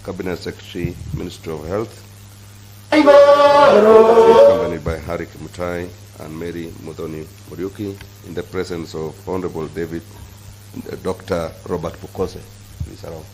Cabinet Secretary, Minister of Health, accompanied by Harik Mutai and Mary Mudhoni Muriuki, in the presence of Honorable Dr. Robert Pukose. Please around.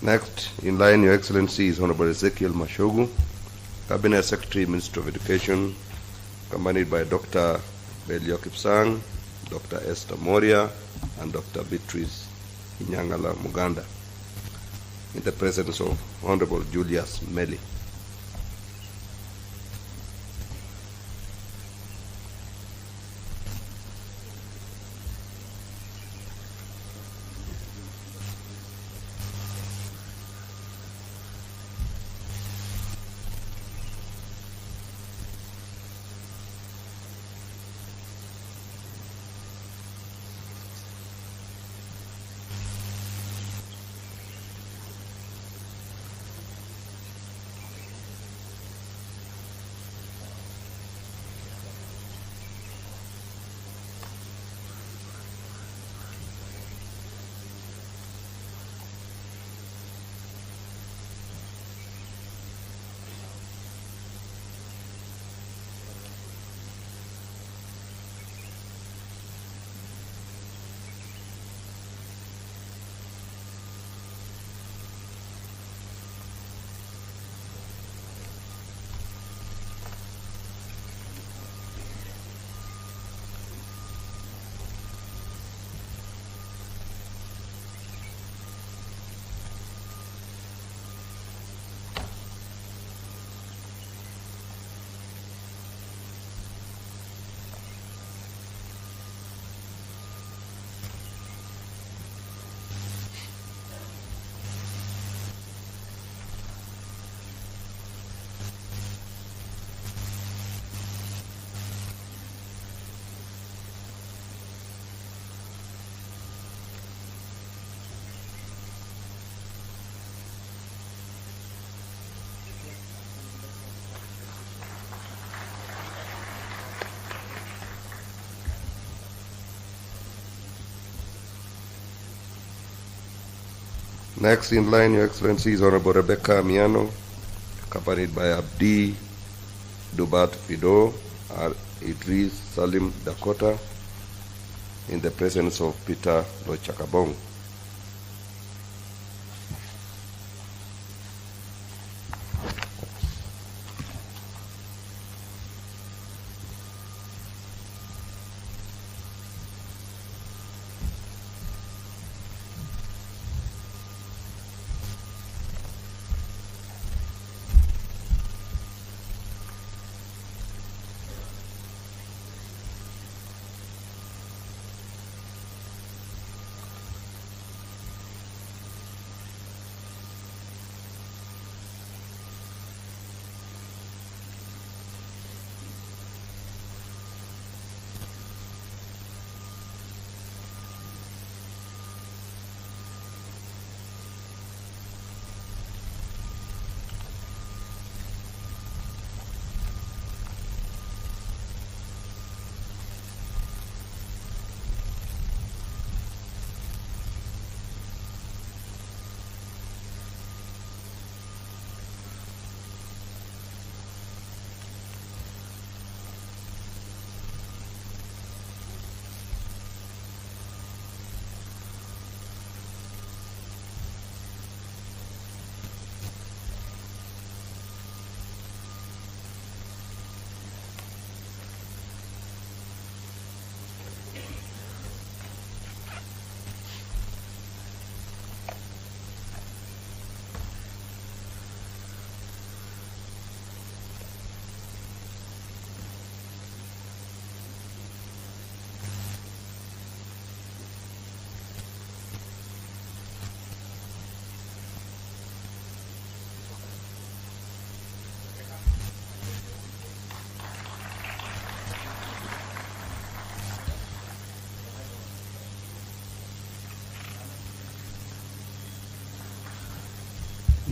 Next in line, Your Excellency, is Honorable Ezekiel Mashogu, Cabinet Secretary, Minister of Education, accompanied by Dr. Belio Kipsang, Dr. Esther Moria, and Dr. Beatrice Inyangala Muganda, in the presence of Honorable Julius Meli. Next in line, Your Excellency, is Honorable Rebecca Miano, accompanied by Abdi Dubat Fido, Idris Salim Dakota, in the presence of Peter Lochakabong.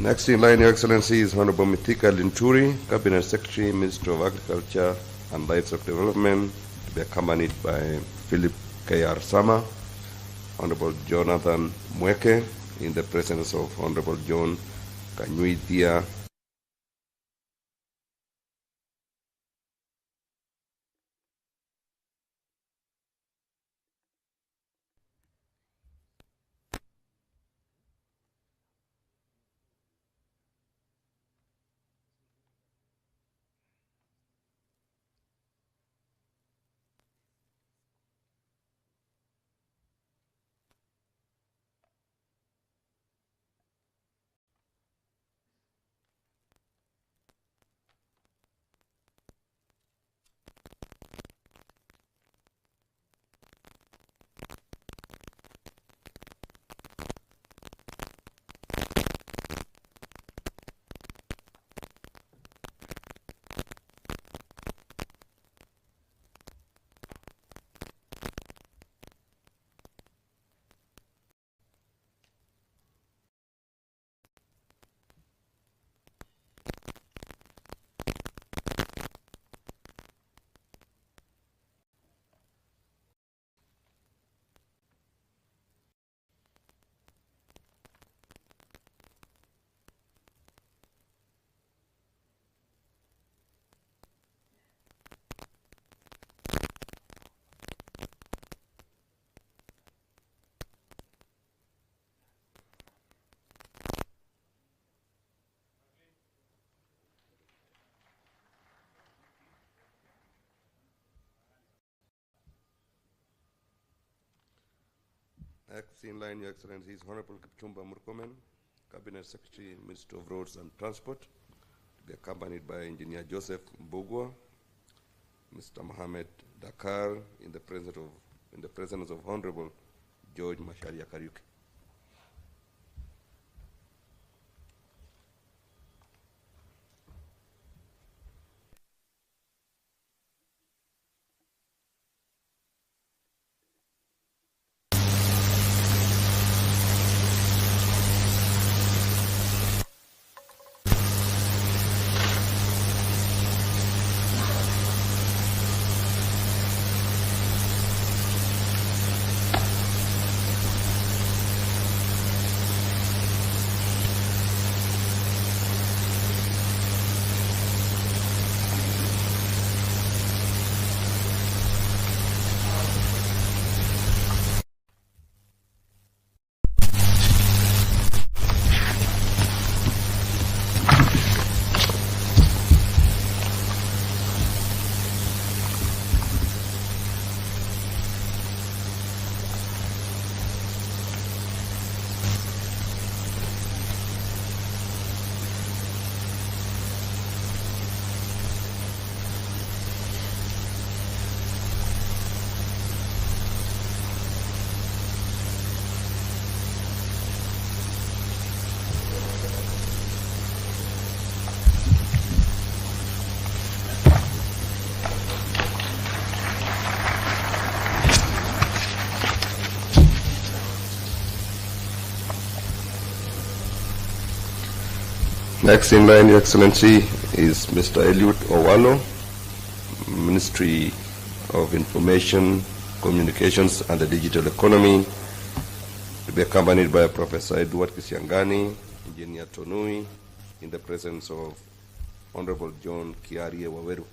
Next in line, Your Excellency, is Honorable Mithika Linturi, Cabinet Secretary, Minister of Agriculture and Livestock Development, to be accompanied by Philip K.R. Sama, Honorable Jonathan Mweke, in the presence of Honorable John Kanyuitia. Next in line, Your Excellency, is Honorable Kipchumba Murkomen, Cabinet Secretary, Minister of Roads and Transport, to be accompanied by Engineer Joseph Mbugwa, Mr. Mohamed Dakar, in the presence of Honorable George Masharia Kariuki. Next in line, Your Excellency, is Mr. Eliud Owalo, Ministry of Information, Communications and the Digital Economy, to be accompanied by Professor Edward Kisiangani, Engineer Tonui, in the presence of Honorable John Kiarie Waweru.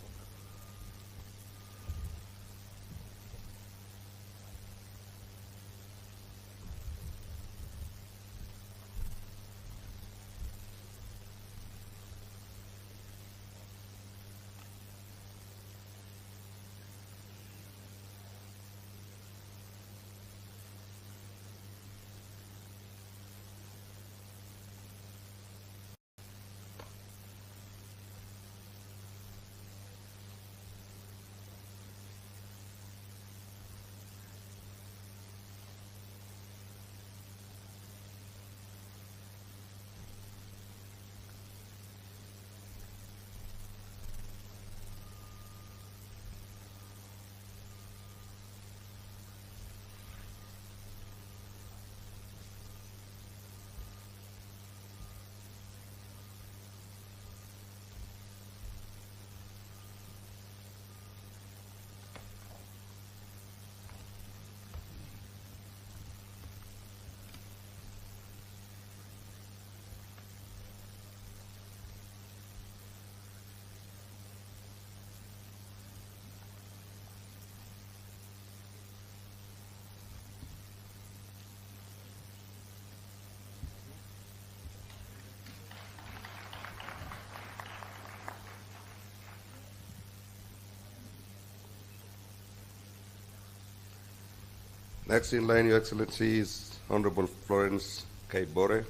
Next in line, Your Excellency, is Honorable Florence Kaibore,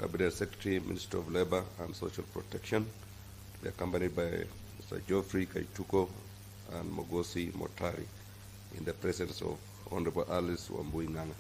Cabinet Secretary, Minister of Labor and Social Protection, to be accompanied by Mr. Geoffrey Kaituko and Mogosi Motari, in the presence of Honorable Alice Wambui Nganga.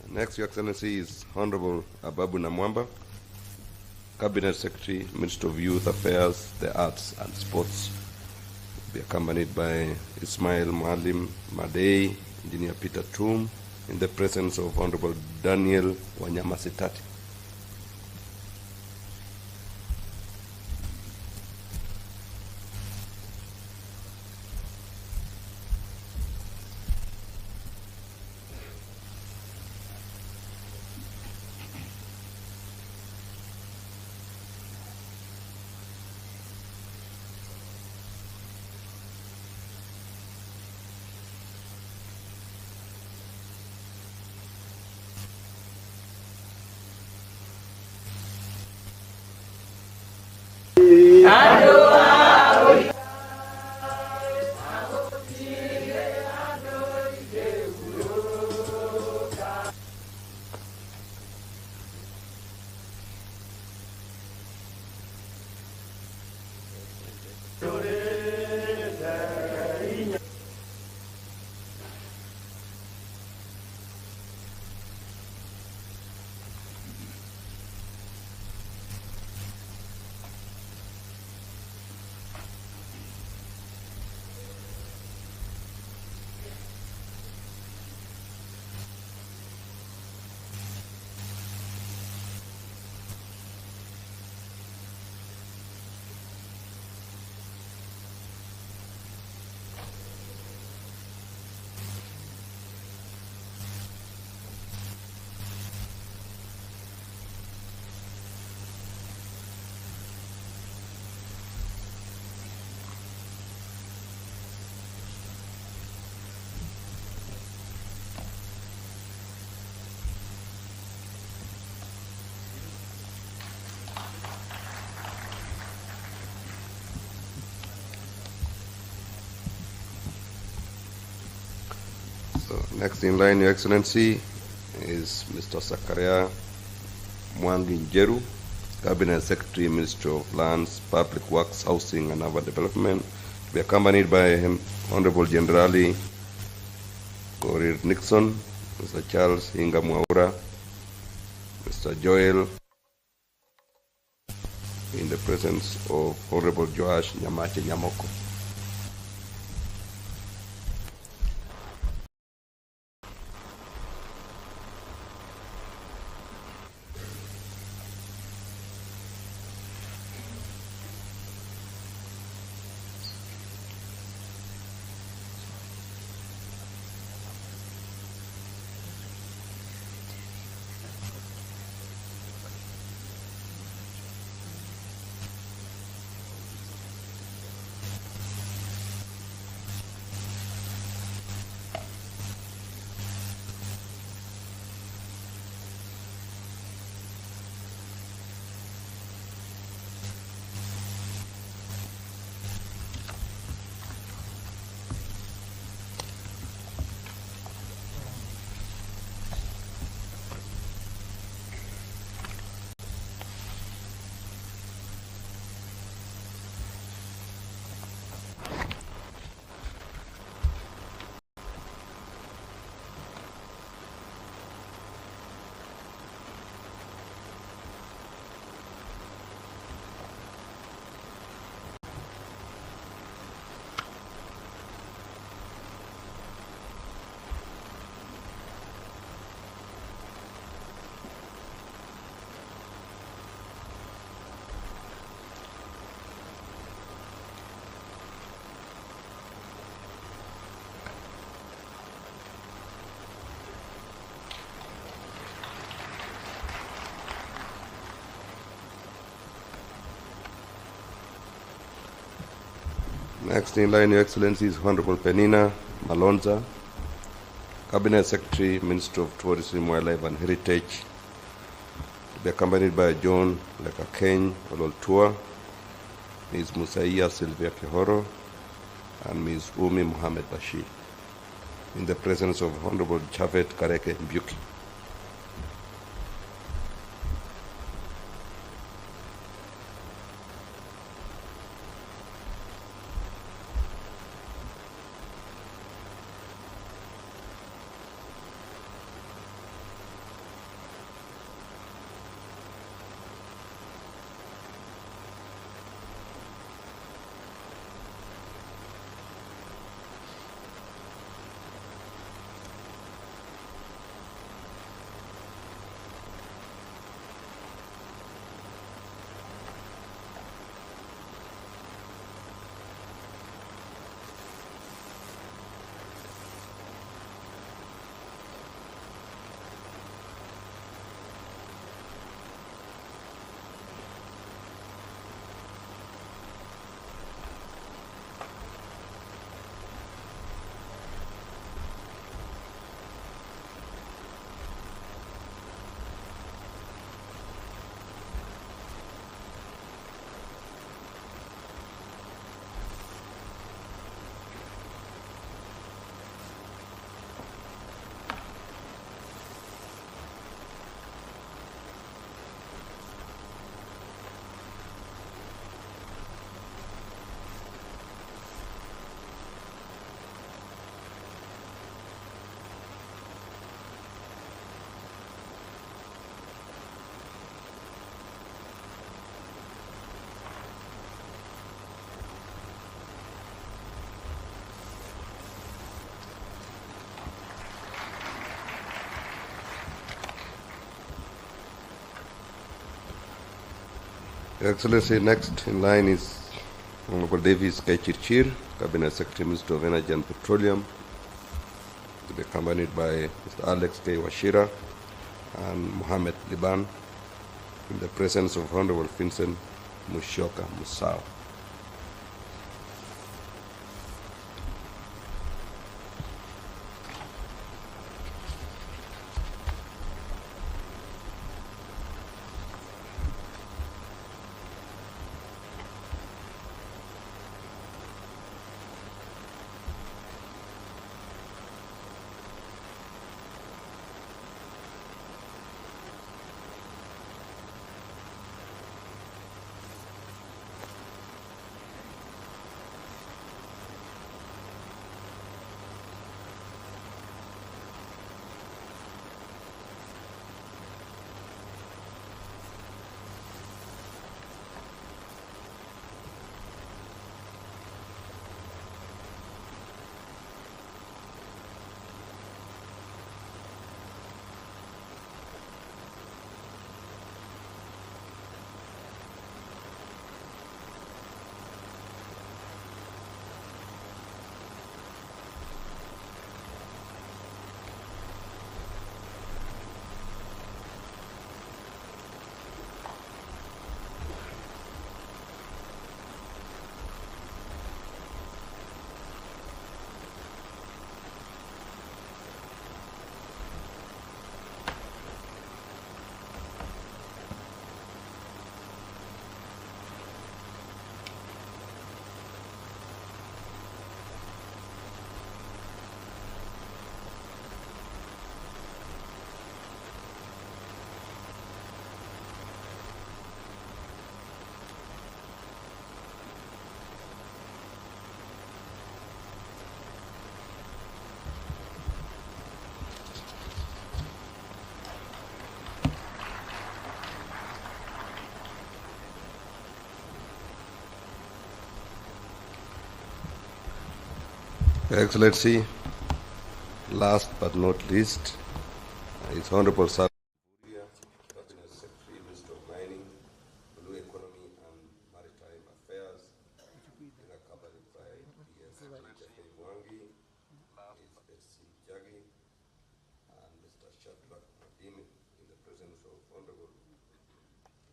Next, Your Excellency, is Honorable Ababu Namwamba, Cabinet Secretary, Minister of Youth Affairs, the Arts and Sports, be accompanied by Ismail Maalim Madei, Engineer Peter Tum, in the presence of Honorable Daniel Wanyama Sitati. So next in line, Your Excellency, is Mr. Sakaria Mwangi, Cabinet Secretary, Ministry of Lands, Public Works, Housing and Urban Development, to be accompanied by him, Honorable Generali Korir Nixon, Mr. Charles Hinga Mwaura, Mr. Joel, in the presence of Honorable Joash Nyamache Nyamoko. Next in line, Your Excellency, is Honorable Penina Malonza, Cabinet Secretary, Minister of Tourism, Wildlife and Heritage, to be accompanied by John Lekakeny Ololtua, Ms. Musaiya Sylvia Kihoro, and Ms. Umi Mohamed Bashir, in the presence of Honorable Javed Kareke Mbuki. Excellency, next in line is Honorable Davis Kaichirchir, Cabinet Secretary, Minister of Energy and Petroleum, to be accompanied by Mr. Alex K. Washira and Mohammed Liban, in the presence of Honorable Vincent Musyoka Musau. Excellency, last but not least, is Honorable Sir Cabinet Secretary, Minister of Mining, Blue Economy and Maritime Affairs, accompanied by PS Mwangi, SC Jagi, and Mr. Shadrach Madini, in the presence of Honorable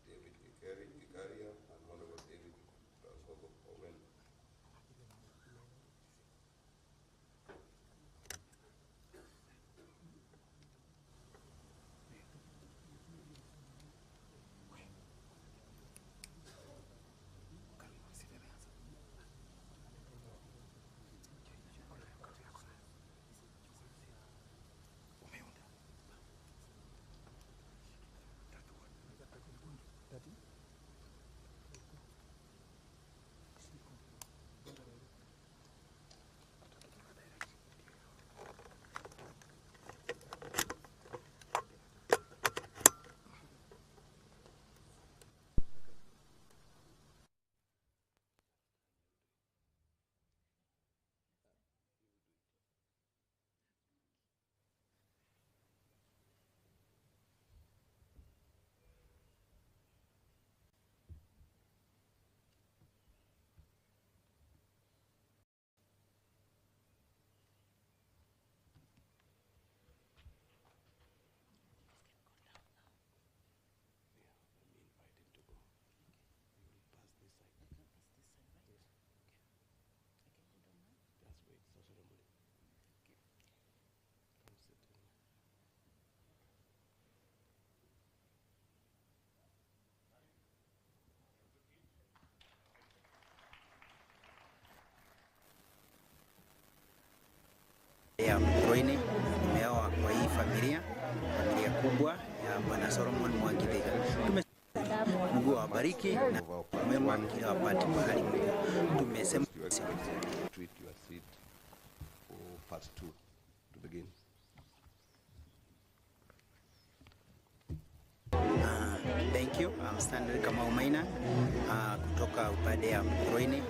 David Gikaria and Honorable David Owen. Ya Mkroini nimeoa kwa hii familia kubwa ya Bwana Solomon Mwangithika. Mungu awabariki na mwema kila wakati mahali mlipo. Tumesema treat your seat for part 2 to begin. Thank you. I'm Stanley Kamau Maina kutoka upande ya Mkroini,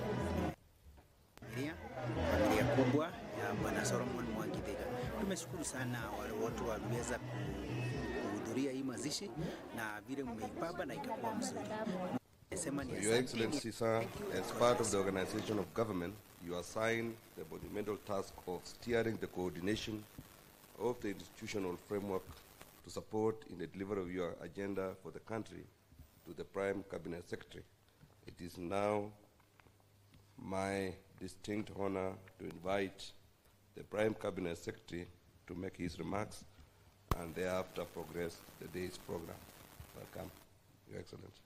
familia kubwa ya Bwana Solomon Mwangithika. Tumeshukuru sana wale wote waliweza kuhudhuria hii mazishi na vile mmeipamba na ikakuwa mzuri. Sema ni Your asante. Excellency, sir, Thank you. as part of the organization of government, you are assigned the monumental task of steering the coordination of the institutional framework to support in the delivery of your agenda for the country to the Prime Cabinet Secretary. It is now my distinct honor to invite the Prime Cabinet Secretary to make his remarks and thereafter progress the day's program. Welcome, Your Excellency.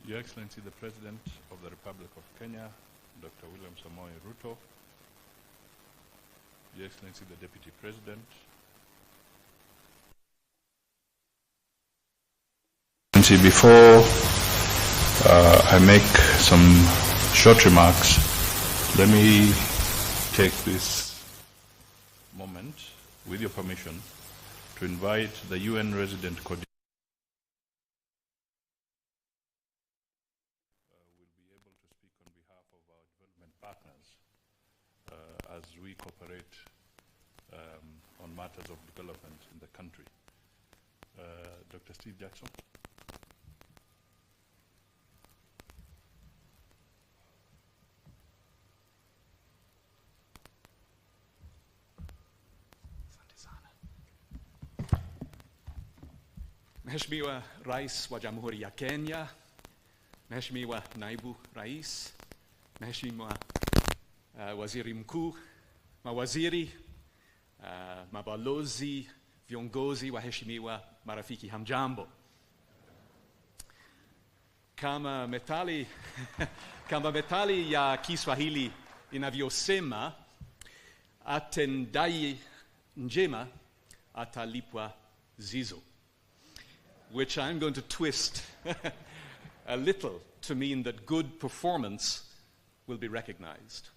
Your Excellency, the President of the Republic of Kenya, Dr. William Samoei Ruto, Your Excellency, the Deputy President, before I make some short remarks, let me take this moment, with your permission, to invite the UN resident coordinator as we cooperate on matters of development in the country. Dr. Steve Jackson. Mheshimiwa Rais wa Jamhuri ya Kenya, Mheshimiwa Naibu Rais, Mheshimiwa Waziri Mkuu, mawaziri, mabalozi, viongozi, waheshimiwa, marafiki, hamjambo. Kama methali ya Kiswahili inavyosema, atendaye njema atalipwa zizo, which I'm going to twist a little to mean that good performance will be recognized.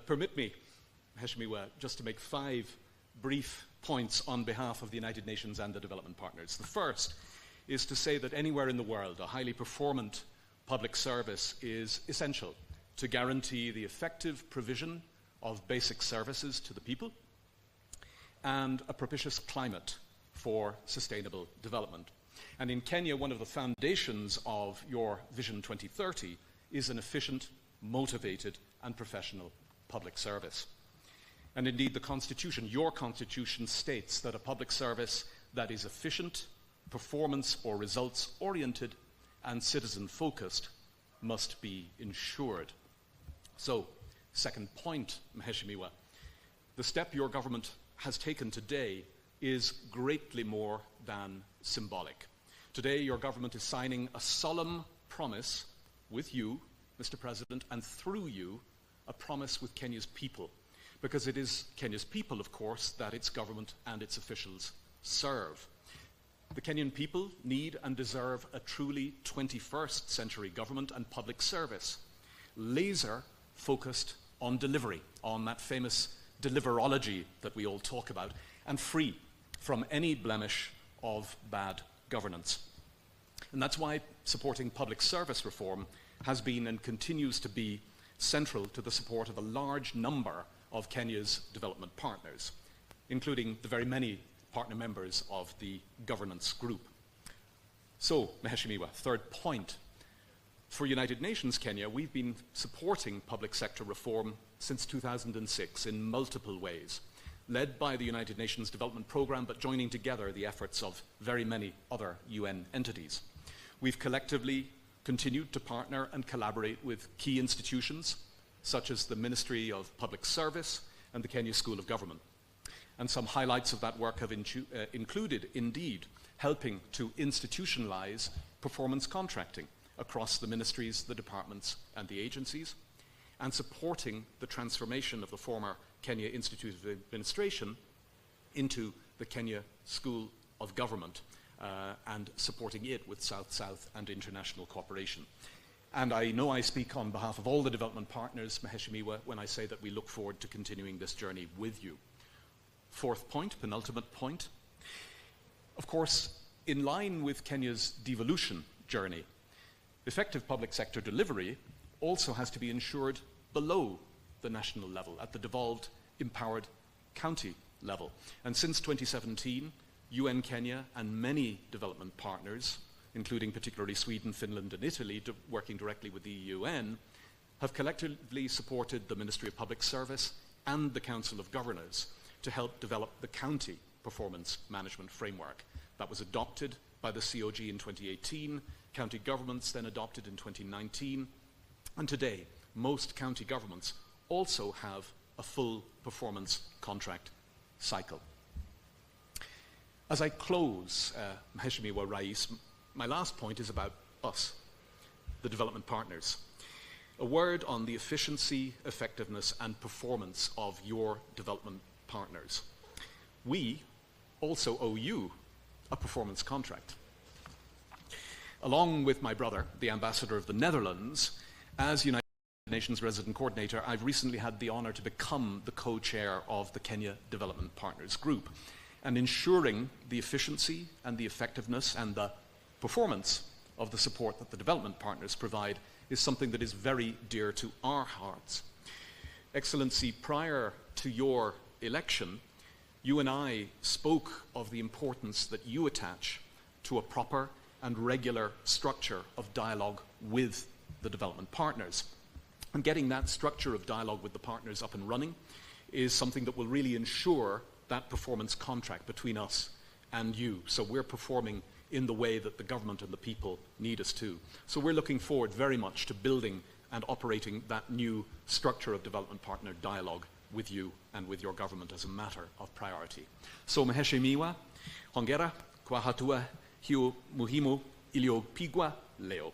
Permit me, Mheshimiwa, just to make 5 brief points on behalf of the United Nations and the development partners. The first is to say that anywhere in the world, a highly performant public service is essential to guarantee the effective provision of basic services to the people and a propitious climate for sustainable development. And in Kenya, one of the foundations of your Vision 2030 is an efficient, motivated, and professional public service. And indeed, the Constitution, your Constitution, states that a public service that is efficient, performance or results-oriented, and citizen-focused must be ensured. So, second point, Mheshimiwa, the step your government has taken today is greatly more than symbolic. Today, your government is signing a solemn promise with you, Mr. President, and through you, a promise with Kenya's people, because it is Kenya's people, of course, that its government and its officials serve. The Kenyan people need and deserve a truly 21st century government and public service, laser-focused on delivery, on that famous deliverology that we all talk about, and free from any blemish of bad governance. And that's why supporting public service reform has been and continues to be central to the support of a large number of Kenya's development partners, including the very many partner members of the governance group. So, Mheshimiwa, third point. For United Nations Kenya, we've been supporting public sector reform since 2006 in multiple ways, led by the United Nations Development Programme, but joining together the efforts of very many other UN entities. We've collectively continued to partner and collaborate with key institutions, such as the Ministry of Public Service and the Kenya School of Government. And some highlights of that work have included, indeed, helping to institutionalize performance contracting across the ministries, the departments, and the agencies, and supporting the transformation of the former Kenya Institute of Administration into the Kenya School of Government, and supporting it with South-South and international cooperation. And I know I speak on behalf of all the development partners, Mheshimiwa, when I say that we look forward to continuing this journey with you. fourth point, penultimate point. Of course, in line with Kenya's devolution journey, effective public sector delivery also has to be ensured below the national level, at the devolved, empowered county level. And since 2017, UN Kenya and many development partners, including particularly Sweden, Finland, and Italy, working directly with the UN, have collectively supported the Ministry of Public Service and the Council of Governors to help develop the county performance management framework. That was adopted by the COG in 2018, county governments then adopted in 2019, and today most county governments also have a full performance contract cycle. As I close, Mheshimiwa Rais, my last point is about us, the development partners. A word on the efficiency, effectiveness, and performance of your development partners. We also owe you a performance contract. Along with my brother, the Ambassador of the Netherlands, as United Nations Resident Coordinator, I've recently had the honor to become the co-chair of the Kenya Development Partners Group. And ensuring the efficiency and the effectiveness and the performance of the support that the development partners provide is something that is very dear to our hearts. Excellency, prior to your election, you and I spoke of the importance that you attach to a proper and regular structure of dialogue with the development partners. And getting that structure of dialogue with the partners up and running is something that will really ensure that performance contract between us and you. So we're performing in the way that the government and the people need us to. So we're looking forward very much to building and operating that new structure of development partner dialogue with you and with your government as a matter of priority. So Mheshimiwa, hongera kwa hatua hiyo muhimu iliyopigwa leo.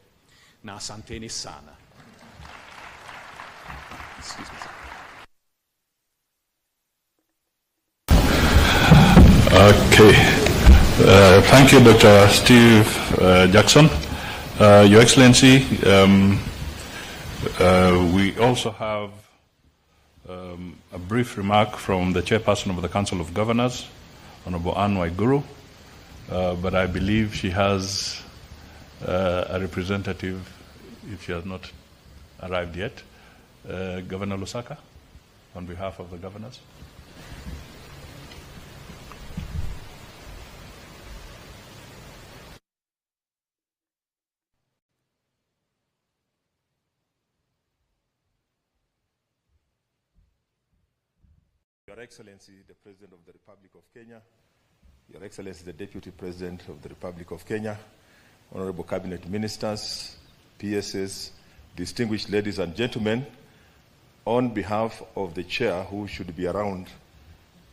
Na asanteni sana. Excuse me. Okay. Thank you, Dr. Steve Jackson. Your Excellency, we also have a brief remark from the Chairperson of the Council of Governors, Honorable Anne Waiguru, but I believe she has a representative, if she has not arrived yet. Governor Lusaka, on behalf of the governors. Your Excellency, the President of the Republic of Kenya, Your Excellency, the Deputy President of the Republic of Kenya, Honorable Cabinet Ministers, PSs, distinguished ladies and gentlemen, on behalf of the Chair, who should be around,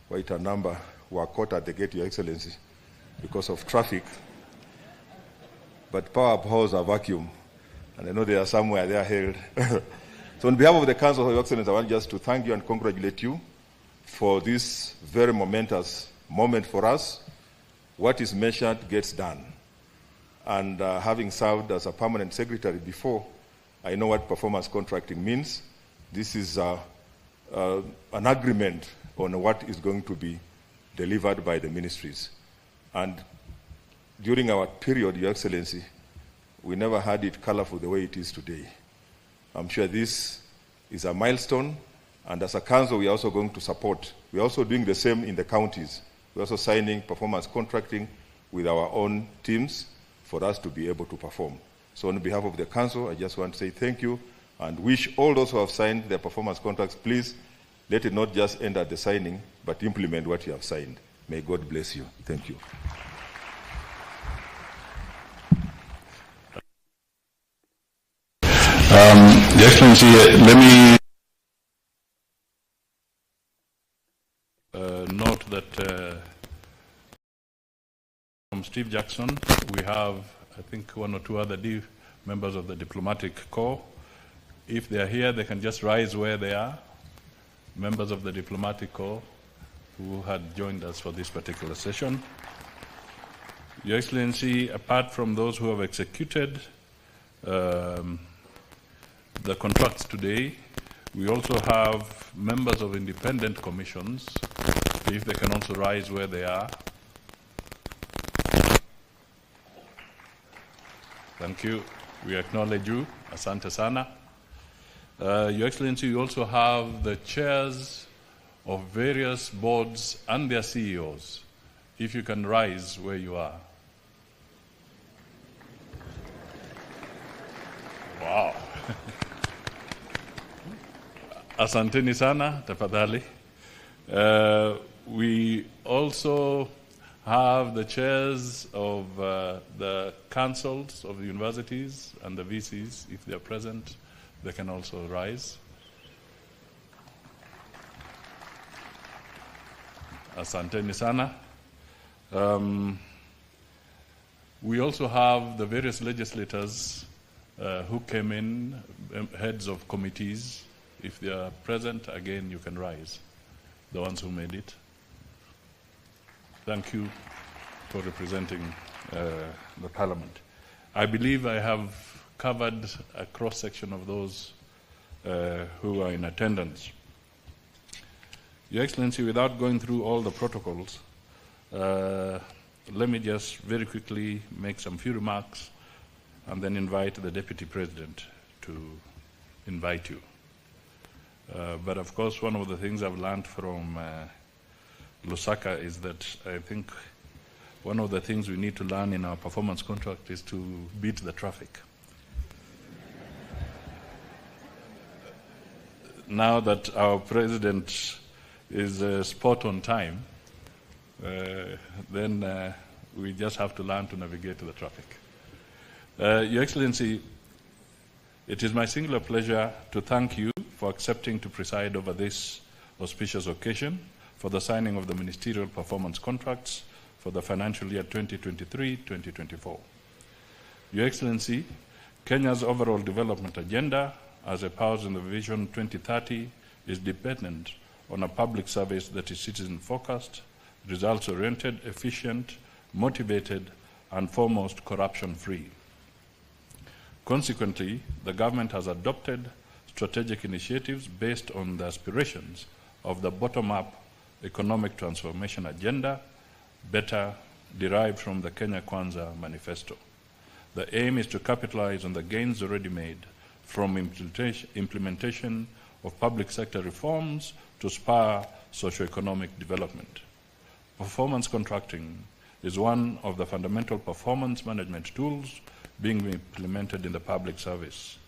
quite a number who are caught at the gate, Your Excellency, because of traffic, but power abhors a vacuum, and I know they are somewhere they are held. So on behalf of the Council, Your Excellency, I want just to thank you and congratulate you for this very momentous moment for us. What is measured gets done. And having served as a permanent secretary before, I know what performance contracting means. This is an agreement on what is going to be delivered by the ministries. And during our period, Your Excellency, we never had it colorful the way it is today. I'm sure this is a milestone, and as a council, we are also going to support. We are also doing the same in the counties. We're also signing performance contracting with our own teams for us to be able to perform. So on behalf of the council, I just want to say thank you and wish all those who have signed their performance contracts, please let it not just end at the signing, but implement what you have signed. May God bless you. Thank you. Your Excellency, let me note that from Steve Jackson, we have, I think, one or two other members of the diplomatic corps. If they are here, they can just rise where they are. Members of the diplomatic corps who had joined us for this particular session. Your Excellency, apart from those who have executed the contracts today, we also have members of independent commissions If they can also rise where they are. Thank you. We acknowledge you. Asante sana. Your Excellency, you also have the chairs of various boards and their CEOs. If you can rise where you are. Wow. Asanteni sana, tafadhali. We also have the chairs of the councils of the universities and the VCs. If they are present, they can also rise. Asanteni sana. We also have the various legislators who came in, heads of committees. If they are present, again, you can rise, the ones who made it. Thank you for representing the Parliament. I believe I have covered a cross-section of those who are in attendance. Your Excellency, without going through all the protocols, let me just very quickly make some few remarks and then invite the Deputy President to invite you. But of course, one of the things I've learned from Lusaka is that I think one of the things we need to learn in our performance contract is to beat the traffic. Now that our President is spot on time, then we just have to learn to navigate the traffic. Your Excellency, it is my singular pleasure to thank you for accepting to preside over this auspicious occasion for the signing of the ministerial performance contracts for the financial year 2023-2024. Your Excellency, Kenya's overall development agenda, as espoused in the Vision 2030, is dependent on a public service that is citizen-focused, results-oriented, efficient, motivated, and foremost corruption-free. Consequently, the government has adopted strategic initiatives based on the aspirations of the bottom-up economic transformation agenda, better derived from the Kenya Kwanza manifesto. The aim is to capitalize on the gains already made from implementation of public sector reforms to spur socio-economic development. Performance contracting is one of the fundamental performance management tools being implemented in the public service.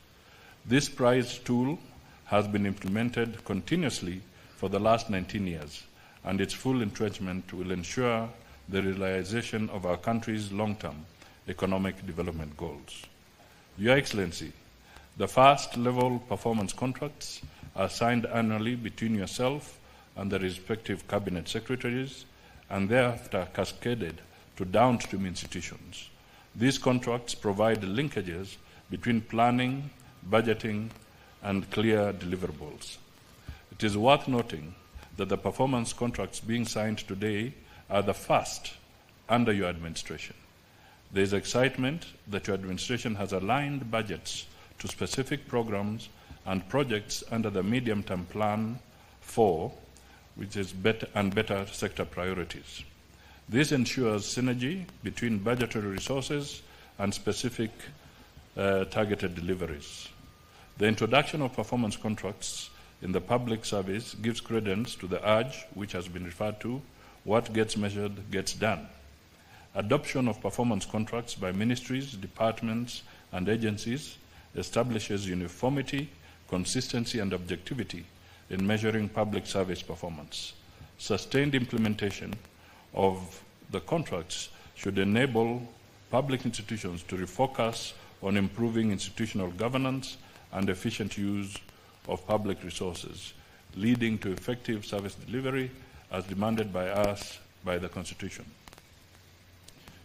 This prized tool has been implemented continuously for the last 19 years, and its full entrenchment will ensure the realization of our country's long-term economic development goals. Your Excellency, the first-level performance contracts are signed annually between yourself and the respective cabinet secretaries, and thereafter cascaded to downstream institutions. These contracts provide linkages between planning, budgeting, and clear deliverables. It is worth noting that the performance contracts being signed today are the first under your administration. There is excitement that your administration has aligned budgets to specific programs and projects under the medium-term plan 4, which is better sector priorities. This ensures synergy between budgetary resources and specific targeted deliveries. The introduction of performance contracts in the public service gives credence to the urge, which has been referred to, what gets measured gets done. Adoption of performance contracts by ministries, departments, and agencies establishes uniformity, consistency, and objectivity in measuring public service performance. Sustained implementation of the contracts should enable public institutions to refocus on improving institutional governance and efficient use of public resources, leading to effective service delivery as demanded by us by the Constitution.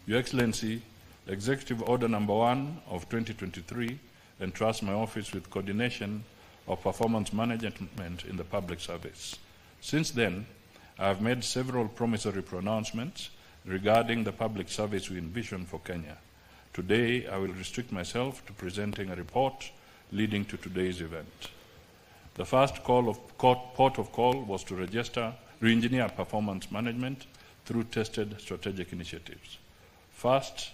Your Excellency, Executive Order Number 1 of 2023 entrusts my office with coordination of performance management in the public service. Since then, I have made several promissory pronouncements regarding the public service we envision for Kenya. Today, I will restrict myself to presenting a report leading to today's event. The first port of call was to register re-engineer performance management through tested strategic initiatives. First,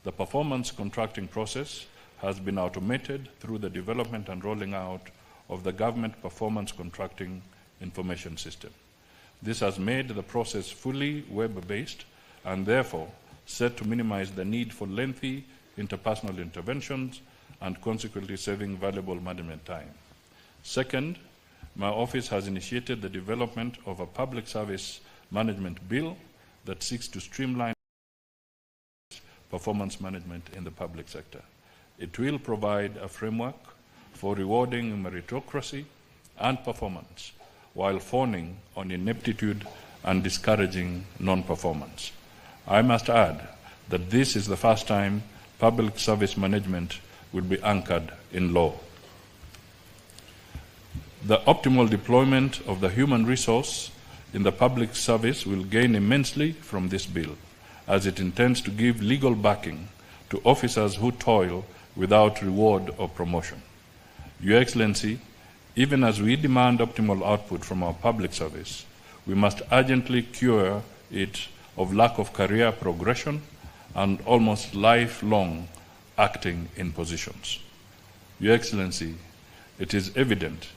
the performance contracting process has been automated through the development and rolling out of the Government Performance Contracting Information System. This has made the process fully web-based and therefore set to minimize the need for lengthy interpersonal interventions and consequently saving valuable management time. Second, my office has initiated the development of a public service management bill that seeks to streamline performance management in the public sector. It will provide a framework for rewarding meritocracy and performance while fawning on ineptitude and discouraging non-performance. I must add that this is the first time public service management will be anchored in law. The optimal deployment of the human resource in the public service will gain immensely from this bill, as it intends to give legal backing to officers who toil without reward or promotion. Your Excellency, even as we demand optimal output from our public service, we must urgently cure it of lack of career progression and almost lifelong acting in positions. Your Excellency, it is evident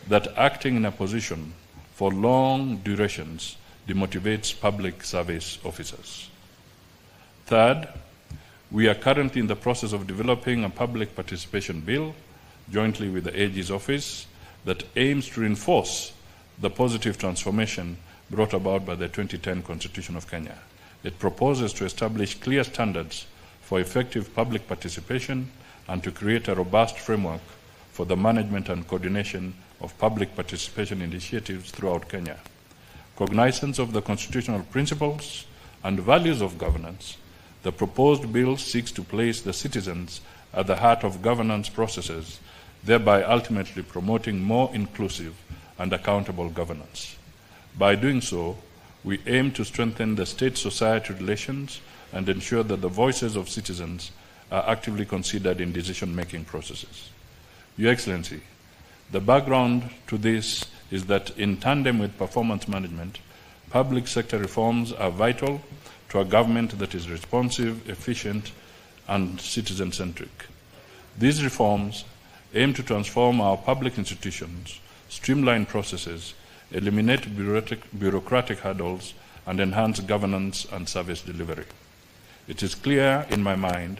that acting in a position for long durations demotivates public service officers. Third, we are currently in the process of developing a public participation bill jointly with the AG's office that aims to reinforce the positive transformation brought about by the 2010 Constitution of Kenya. It proposes to establish clear standards for effective public participation and to create a robust framework for the management and coordination of public participation initiatives throughout Kenya. Cognizance of the constitutional principles and values of governance, the proposed bill seeks to place the citizens at the heart of governance processes, thereby ultimately promoting more inclusive and accountable governance. By doing so, we aim to strengthen the state-society relations and ensure that the voices of citizens are actively considered in decision-making processes. Your Excellency, the background to this is that in tandem with performance management, public sector reforms are vital to a government that is responsive, efficient, and citizen-centric. These reforms aim to transform our public institutions, streamline processes, eliminate bureaucratic hurdles, and enhance governance and service delivery. It is clear in my mind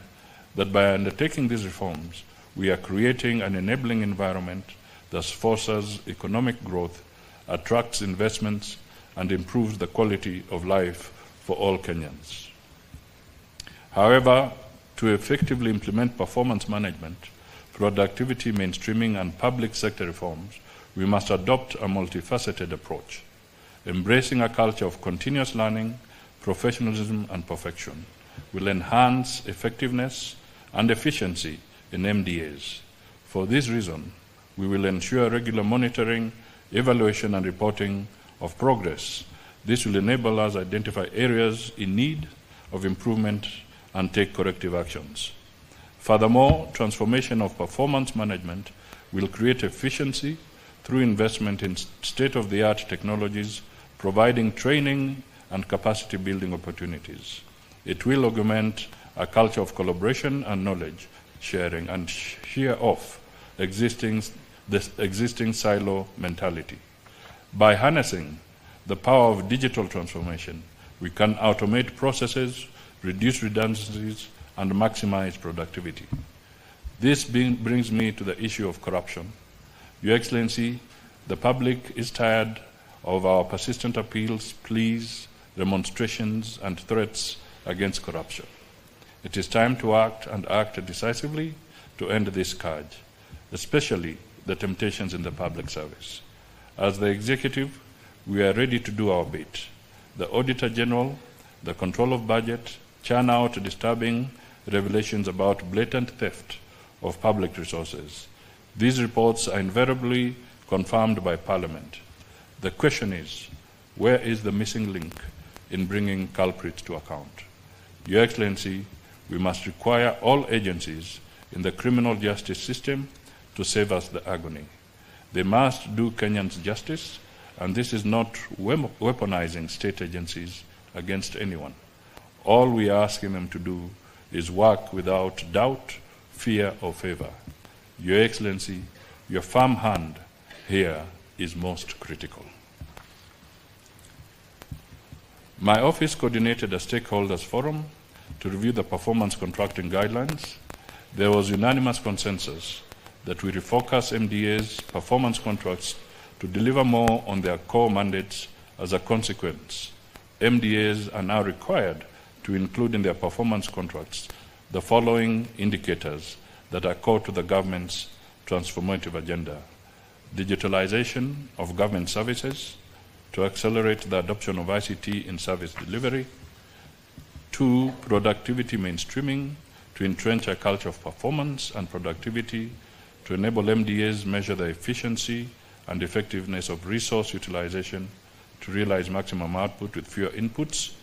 that by undertaking these reforms, we are creating an enabling environment that fosters economic growth, attracts investments, and improves the quality of life for all Kenyans. However, to effectively implement performance management, productivity mainstreaming, and public sector reforms, we must adopt a multifaceted approach, embracing a culture of continuous learning, professionalism, and perfection will enhance effectiveness and efficiency in MDAs. For this reason, we will ensure regular monitoring, evaluation, and reporting of progress. This will enable us to identify areas in need of improvement and take corrective actions. Furthermore, transformation of performance management will create efficiency through investment in state-of-the-art technologies, providing training and capacity building opportunities. It will augment a culture of collaboration and knowledge sharing and shear off the existing silo mentality. By harnessing the power of digital transformation, we can automate processes, reduce redundancies, and maximize productivity. This brings me to the issue of corruption. Your Excellency, the public is tired of our persistent appeals, pleas, demonstrations, and threats against corruption. It is time to act and act decisively to end this scourge, especially the temptations in the public service. As the executive, we are ready to do our bit. The Auditor General, the control of budget, churn out disturbing revelations about blatant theft of public resources. These reports are invariably confirmed by Parliament. The question is, where is the missing link in bringing culprits to account? Your Excellency, we must require all agencies in the criminal justice system to save us the agony. They must do Kenyans justice And this is not weaponizing state agencies against anyone. All we are asking them to do is work without doubt, fear, or favor. Your Excellency, your firm hand here is most critical. My office coordinated a stakeholders forum to review the performance contracting guidelines. There was unanimous consensus that we refocus MDA's performance contracts to deliver more on their core mandates. As a consequence, MDAs are now required to include in their performance contracts the following indicators that are core to the government's transformative agenda: digitalization of government services to accelerate the adoption of ICT in service delivery; 2, productivity mainstreaming to entrench a culture of performance and productivity to enable MDAs measure the efficiency and effectiveness of resource utilization to realize maximum output with fewer inputs;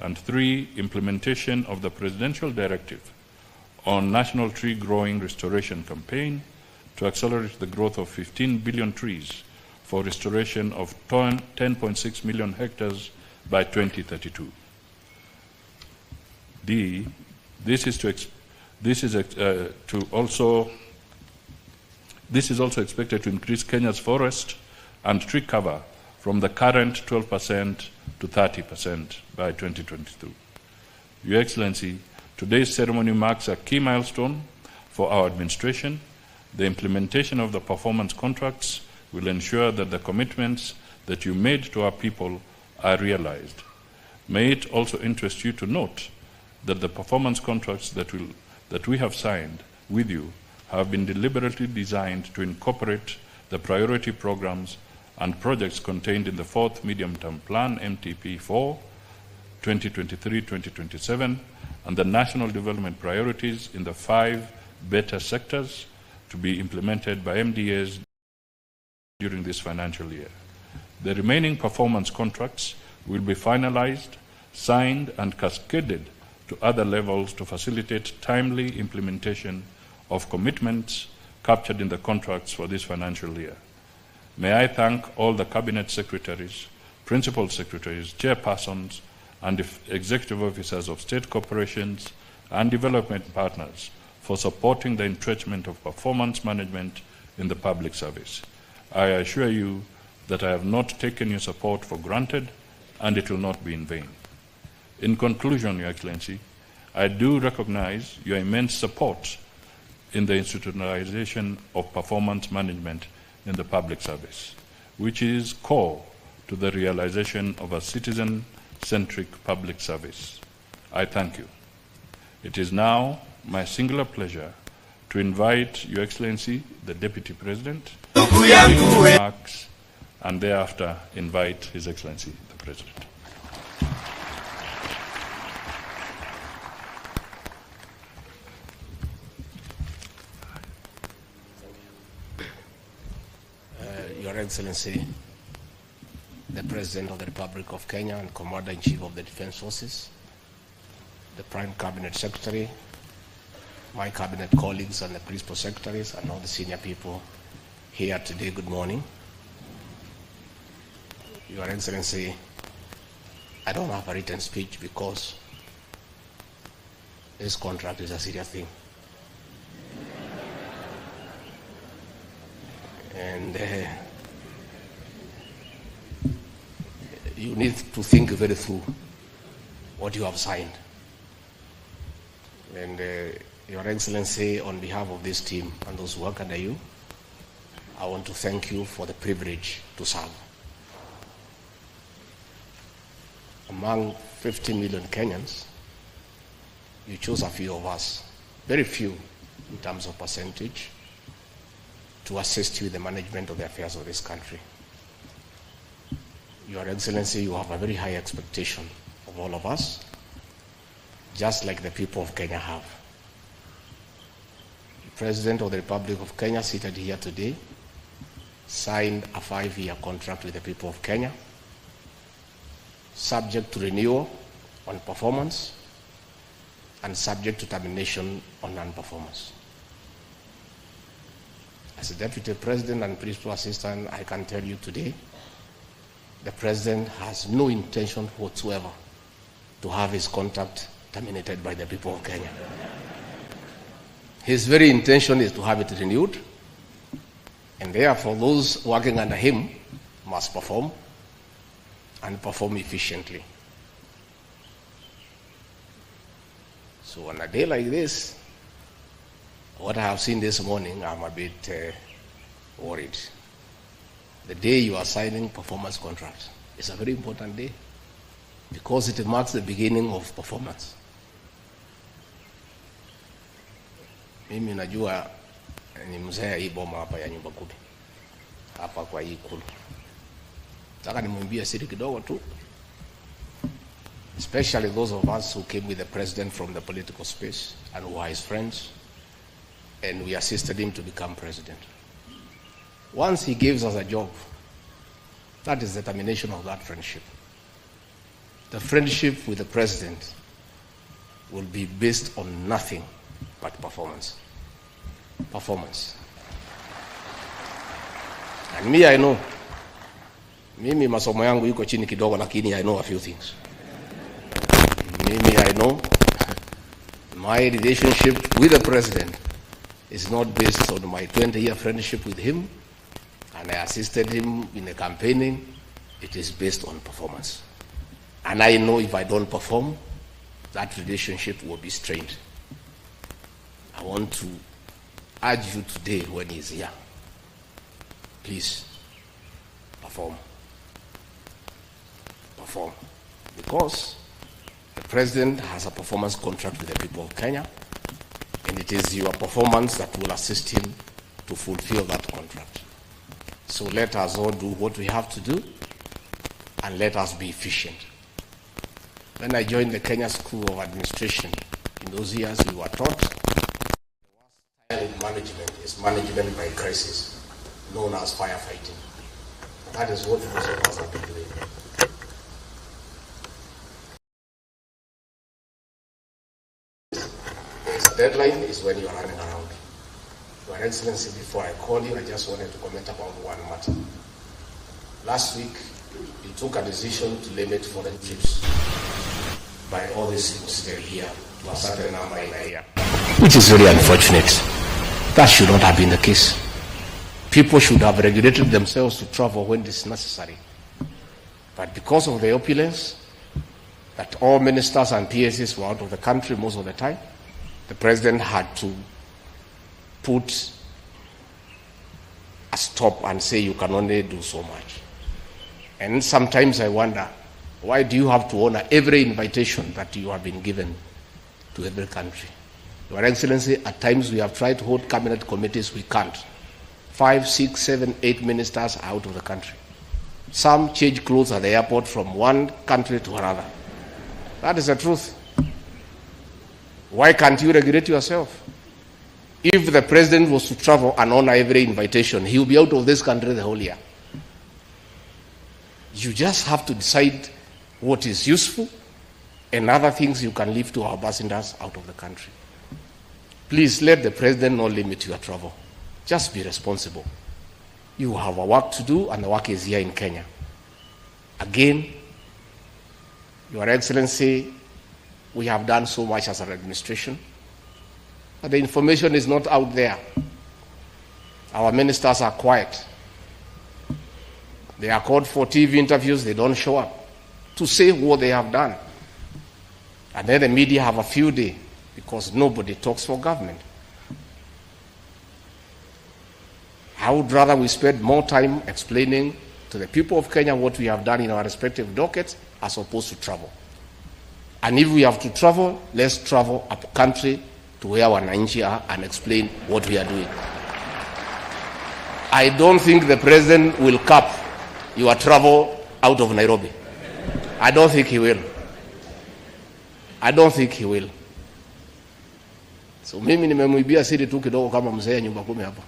and 3, implementation of the Presidential Directive on National Tree Growing Restoration Campaign to accelerate the growth of 15 billion trees for restoration of 10.6 million hectares by 2032. D, this is also expected to increase Kenya's forest and tree cover from the current 12% to 30% by 2022. Your Excellency, today's ceremony marks a key milestone for our administration. The implementation of the performance contracts will ensure that the commitments that you made to our people are realized. May it also interest you to note that the performance contracts that we have signed with you have been deliberately designed to incorporate the priority programs and projects contained in the 4th Medium-Term Plan, MTP4, 2023-2027, and the National Development Priorities in the 5 better sectors to be implemented by MDAs during this financial year. The remaining performance contracts will be finalized, signed, and cascaded to other levels to facilitate timely implementation of commitments captured in the contracts for this financial year. May I thank all the Cabinet Secretaries, Principal Secretaries, Chairpersons, and Executive Officers of state corporations and development partners for supporting the entrenchment of performance management in the public service. I assure you that I have not taken your support for granted, and it will not be in vain. In conclusion, Your Excellency, I do recognize your immense support in the institutionalization of performance management in the public service, which is core to the realization of a citizen-centric public service. I thank you. It is now my singular pleasure to invite Your Excellency, the Deputy President, to make remarks, and thereafter invite His Excellency, the President. Your Excellency, the President of the Republic of Kenya and Commander-in-Chief of the Defense Forces, the Prime Cabinet Secretary, my Cabinet colleagues and the Principal Secretaries, and all the senior people here today, good morning. Your Excellency, I don't have a written speech because this contract is a serious thing. And you need to think very through what you have signed. And Your Excellency, on behalf of this team and those who work under you, I want to thank you for the privilege to serve. Among 50 million Kenyans, you chose a few of us, very few in terms of percentage, to assist you in the management of the affairs of this country. Your Excellency, you have a very high expectation of all of us, just like the people of Kenya have. The President of the Republic of Kenya, seated here today, signed a 5-year contract with the people of Kenya, subject to renewal on performance and subject to termination on non-performance. As a Deputy President and Principal Assistant, I can tell you today the president has no intention whatsoever to have his contract terminated by the people of Kenya. His very intention is to have it renewed, and therefore those working under him must perform and perform efficiently. So on a day like this, what I have seen this morning, I'm a bit worried. The day you are signing performance contracts is a very important day because it marks the beginning of performance. Mimi najua ni mzee hii boma hapa ya nyumba 10 hapa kwa hii Ikulu. Nataka nimwambie siri kidogo tu, especially those of us who came with the president from the political space and who are his friends, and we assisted him to become president. Once he gives us a job, that is the termination of that friendship. The friendship with the president will be based on nothing but performance. Performance. And me, I know. Mimi masomo yangu yuko chini kidogo, lakini I know a few things. Mimi, I know my relationship with the president is not based on my 20-year friendship with him, and I assisted him in the campaigning. It is based on performance. And I know if I don't perform, that relationship will be strained. I want to urge you today when he's here, please perform. Perform. Because the president has a performance contract with the people of Kenya, and it is your performance that will assist him to fulfill that contract. So let us all do what we have to do, and let us be efficient. When I joined the Kenya School of Administration, in those years we were taught the worst style in management is management by crisis, known as firefighting. That is what most of us have been doing. The deadline is when you are running around. Your Excellency, before I call you, I just wanted to comment about one matter. Last week, you took a decision to limit foreign trips by all the citizens here to a certain number in a year, which is very unfortunate. That should not have been the case. People should have regulated themselves to travel when it is necessary. But because of the opulence, that all ministers and PSs were out of the country most of the time, the president had to put a stop and say you can only do so much. And sometimes I wonder, why do you have to honor every invitation that you have been given to every country? Your Excellency, at times we have tried to hold cabinet committees, we can't. 5, 6, 7, 8 ministers are out of the country. Some change clothes at the airport from one country to another. That is the truth. Why can't you regulate yourself? If the president was to travel and honor every invitation, he will be out of this country the whole year. You just have to decide what is useful and other things you can leave to our ambassadors out of the country. Please let the president not limit your travel. Just be responsible. You have a work to do, and the work is here in Kenya. Again, Your Excellency, we have done so much as an administration, but the information is not out there. Our ministers are quiet. They are called for TV interviews, they don't show up to say what they have done. And then the media have a field day because nobody talks for government. I would rather we spend more time explaining to the people of Kenya what we have done in our respective dockets as opposed to travel. And if we have to travel, let's travel up country to where our wananchi are and explain what we are doing. I don't think the president will cap your travel out of Nairobi. I don't think he will. I don't think he will. So mimi nimemwibia siri tu kidogo kama mzee nyumba 10 hapa.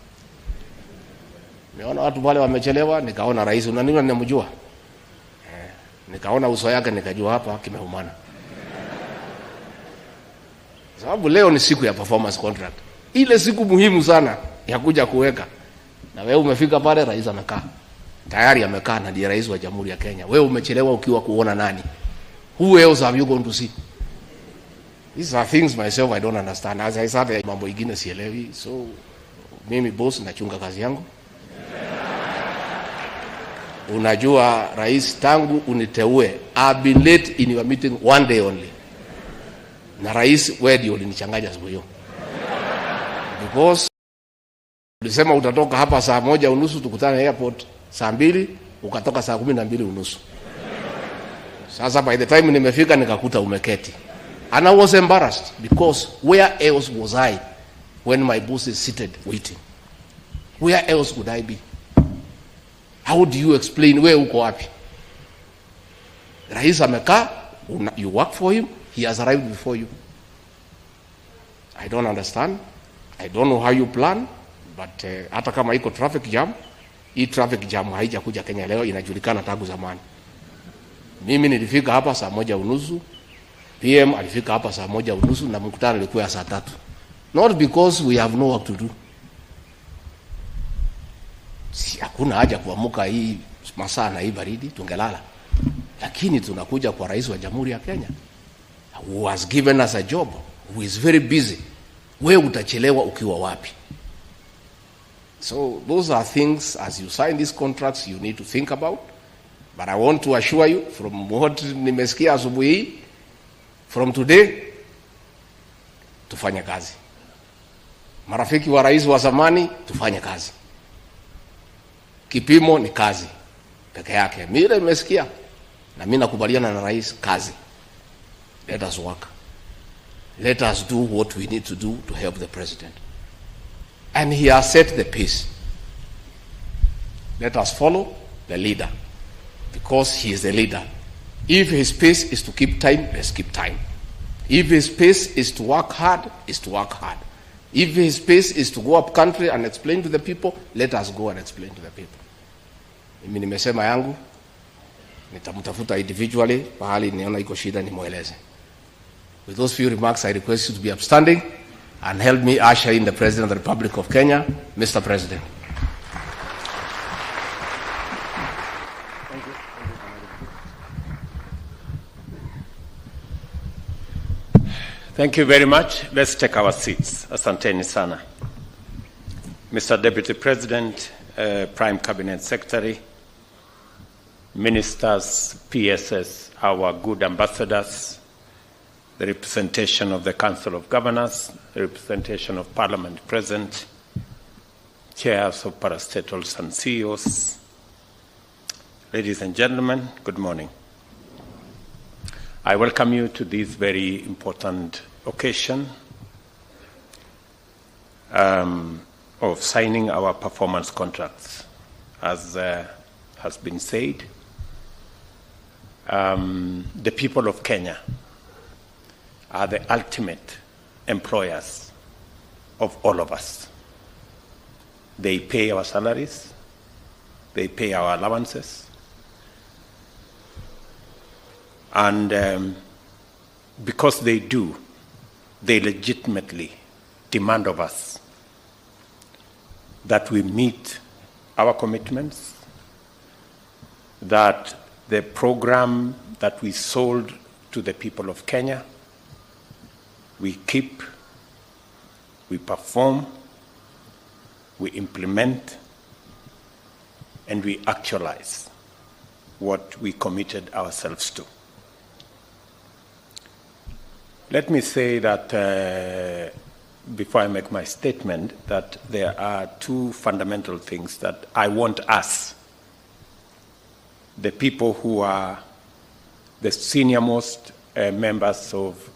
Nimeona watu wale wamechelewa, nikaona rais unaniona ninamjua. Nikaona uso yake nikajua hapa kimeumana. Sababu leo ni siku ya performance contract. Ile siku muhimu sana ya kuja kuweka. Na wewe umefika pale rais anakaa. tayari amekaa na ndiye rais wa Jamhuri ya Kenya. Wewe umechelewa ukiwa kuona nani? Who else have you gone to see? These are things myself I don't understand. As I said, mambo ingine sielewi. So mimi boss nachunga kazi yangu. Unajua rais, tangu uniteue I've been late in your meeting one day only. Na rais, wewe ndio ulinichanganya siku hiyo. Because ulisema utatoka hapa saa 1:30 tukutane airport saa 2, ukatoka saa 12:30. Sasa by the time nimefika nikakuta umeketi. And I was embarrassed because where else was I when my boss is seated waiting? Where else would I be? How do you explain where uko wapi? Rais amekaa, you work for him, he has arrived before you. I don't understand. I don't know how you plan, but hata kama iko traffic jam, hii traffic jam haijakuja Kenya leo, inajulikana tangu zamani. Mimi nilifika hapa saa 1:30, PM alifika hapa saa 1:30 na mkutano ulikuwa saa 3. Not because we have no work to do. Si hakuna haja kuamuka hii masaa na hii baridi tungelala. Lakini tunakuja kwa rais wa Jamhuri ya Kenya who has given us a job, who is very busy. Wewe utachelewa ukiwa wapi? So those are things, as you sign these contracts, you need to think about. But I want to assure you, from what nimesikia asubuhi hii, from today, tufanye kazi. Marafiki wa rais wa zamani, tufanye kazi. Kipimo ni kazi peke yake. Mimi nimesikia na mimi nakubaliana na rais, kazi. Let us work. Let us do what we need to do to help the president. And he has set the pace. Let us follow the leader, because he is the leader. If his pace is to keep time, let's keep time. If his pace is to work hard, is to work hard. If his pace is to go up country and explain to the people, let us go and explain to the people. Mimi nimesema yangu, nitamtafuta individually, pahali niona iko shida nimweleze. With those few remarks, I request you to be upstanding and help me usher in the President of the Republic of Kenya. Mr. President. Thank you very much. Let's take our seats. Asanteni sana. Mr. Deputy President, Prime Cabinet Secretary, Ministers, PSS, our good ambassadors, the representation of the Council of Governors, the representation of Parliament present, chairs of parastatals and CEOs, ladies and gentlemen, good morning. I welcome you to this very important occasion of signing our performance contracts. As has been said, the people of Kenya are the ultimate employers of all of us. They pay our salaries, they pay our allowances, and because they do, they legitimately demand of us that we meet our commitments, that the program that we sold to the people of Kenya, we keep, we perform, we implement, and we actualize what we committed ourselves to. Let me say that before I make my statement, that there are two fundamental things that I want us, the people who are the senior-most members of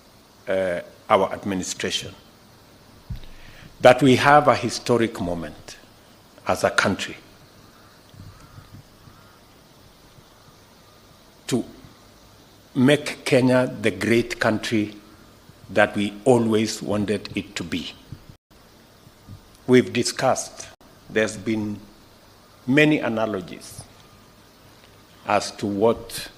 our administration, that we have a historic moment as a country to make Kenya the great country that we always wanted it to be. We've discussed, there's been many analogies as to what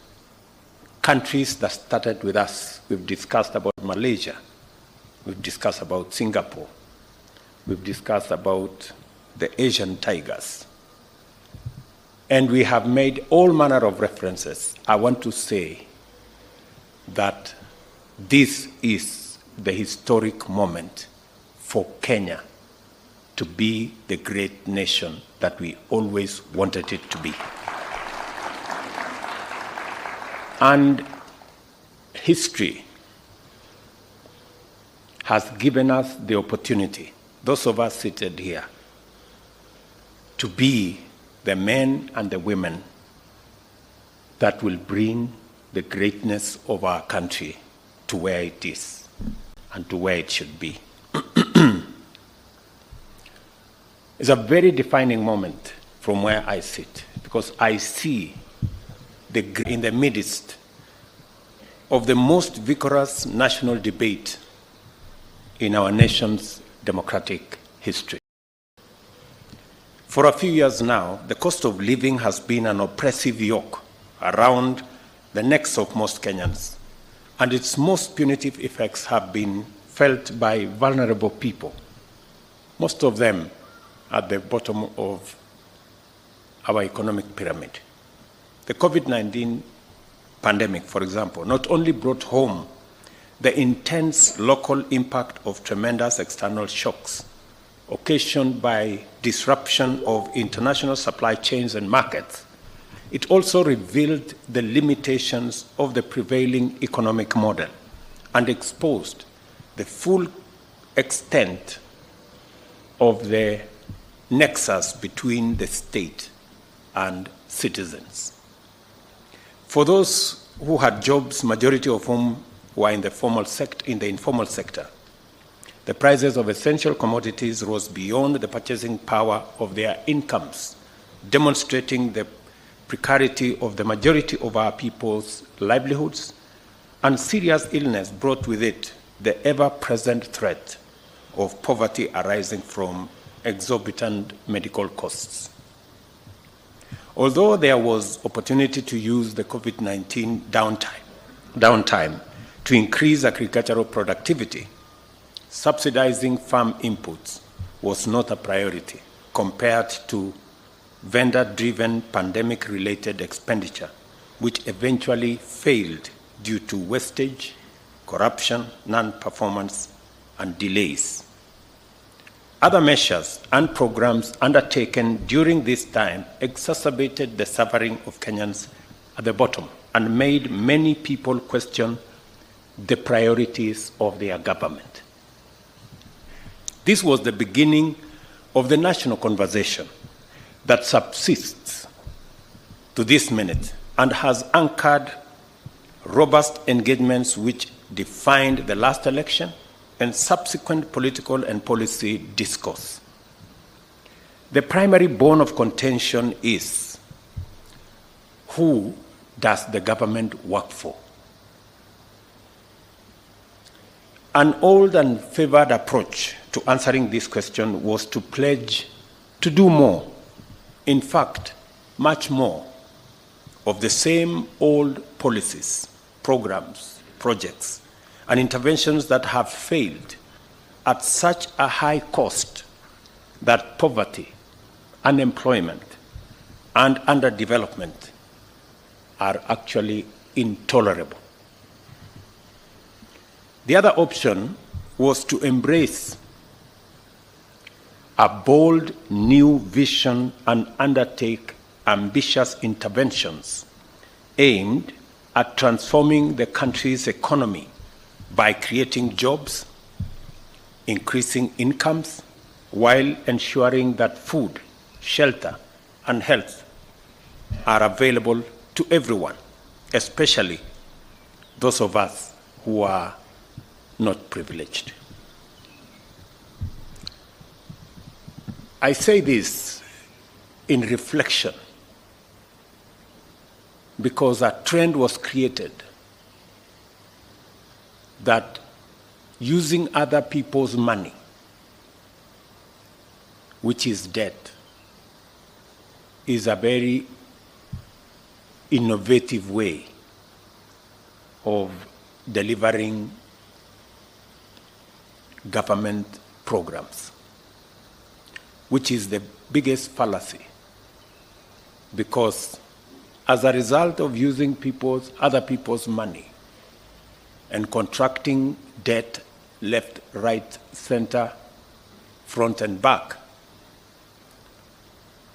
countries that started with us. We've discussed about Malaysia, we've discussed about Singapore, we've discussed about the Asian tigers. and we have made all manner of references, I want to say that this is the historic moment for Kenya to be the great nation that we always wanted it to be. And history has given us the opportunity, those of us seated here, to be the men and the women that will bring the greatness of our country to where it is and to where it should be. It's a very defining moment from where I sit, because I see in the midst of the most vigorous national debate in our nation's democratic history. For a few years now, the cost of living has been an oppressive yoke around the necks of most Kenyans, and its most punitive effects have been felt by vulnerable people, most of them at the bottom of our economic pyramid. The COVID-19 pandemic, for example, not only brought home the intense local impact of tremendous external shocks occasioned by disruption of international supply chains and markets, it also revealed the limitations of the prevailing economic model and exposed the full extent of the nexus between the state and citizens. For those who had jobs, majority of whom were in the informal sector, the prices of essential commodities rose beyond the purchasing power of their incomes, demonstrating the precarity of the majority of our people's livelihoods, and serious illness brought with it the ever-present threat of poverty arising from exorbitant medical costs. Although there was opportunity to use the COVID-19 downtime to increase agricultural productivity, subsidizing farm inputs was not a priority compared to vendor-driven pandemic-related expenditure, which eventually failed due to wastage, corruption, non-performance, and delays. Other measures and programs undertaken during this time exacerbated the suffering of Kenyans at the bottom and made many people question the priorities of their government. This was the beginning of the national conversation that subsists to this minute and has anchored robust engagements which defined the last election and subsequent political and policy discourse. The primary bone of contention is, who does the government work for? An old and favored approach to answering this question was to pledge to do more, in fact, much more, of the same old policies, programs, projects, and interventions that have failed at such a high cost that poverty, unemployment, and underdevelopment are actually intolerable. The other option was to embrace a bold new vision and undertake ambitious interventions aimed at transforming the country's economy by creating jobs, increasing incomes, while ensuring that food, shelter, and health are available to everyone, especially those of us who are not privileged. I say this in reflection because a trend was created that using other people's money, which is debt, is a very innovative way of delivering government programs, which is the biggest fallacy because as a result of using other people's money and contracting debt left, right, center, front and back,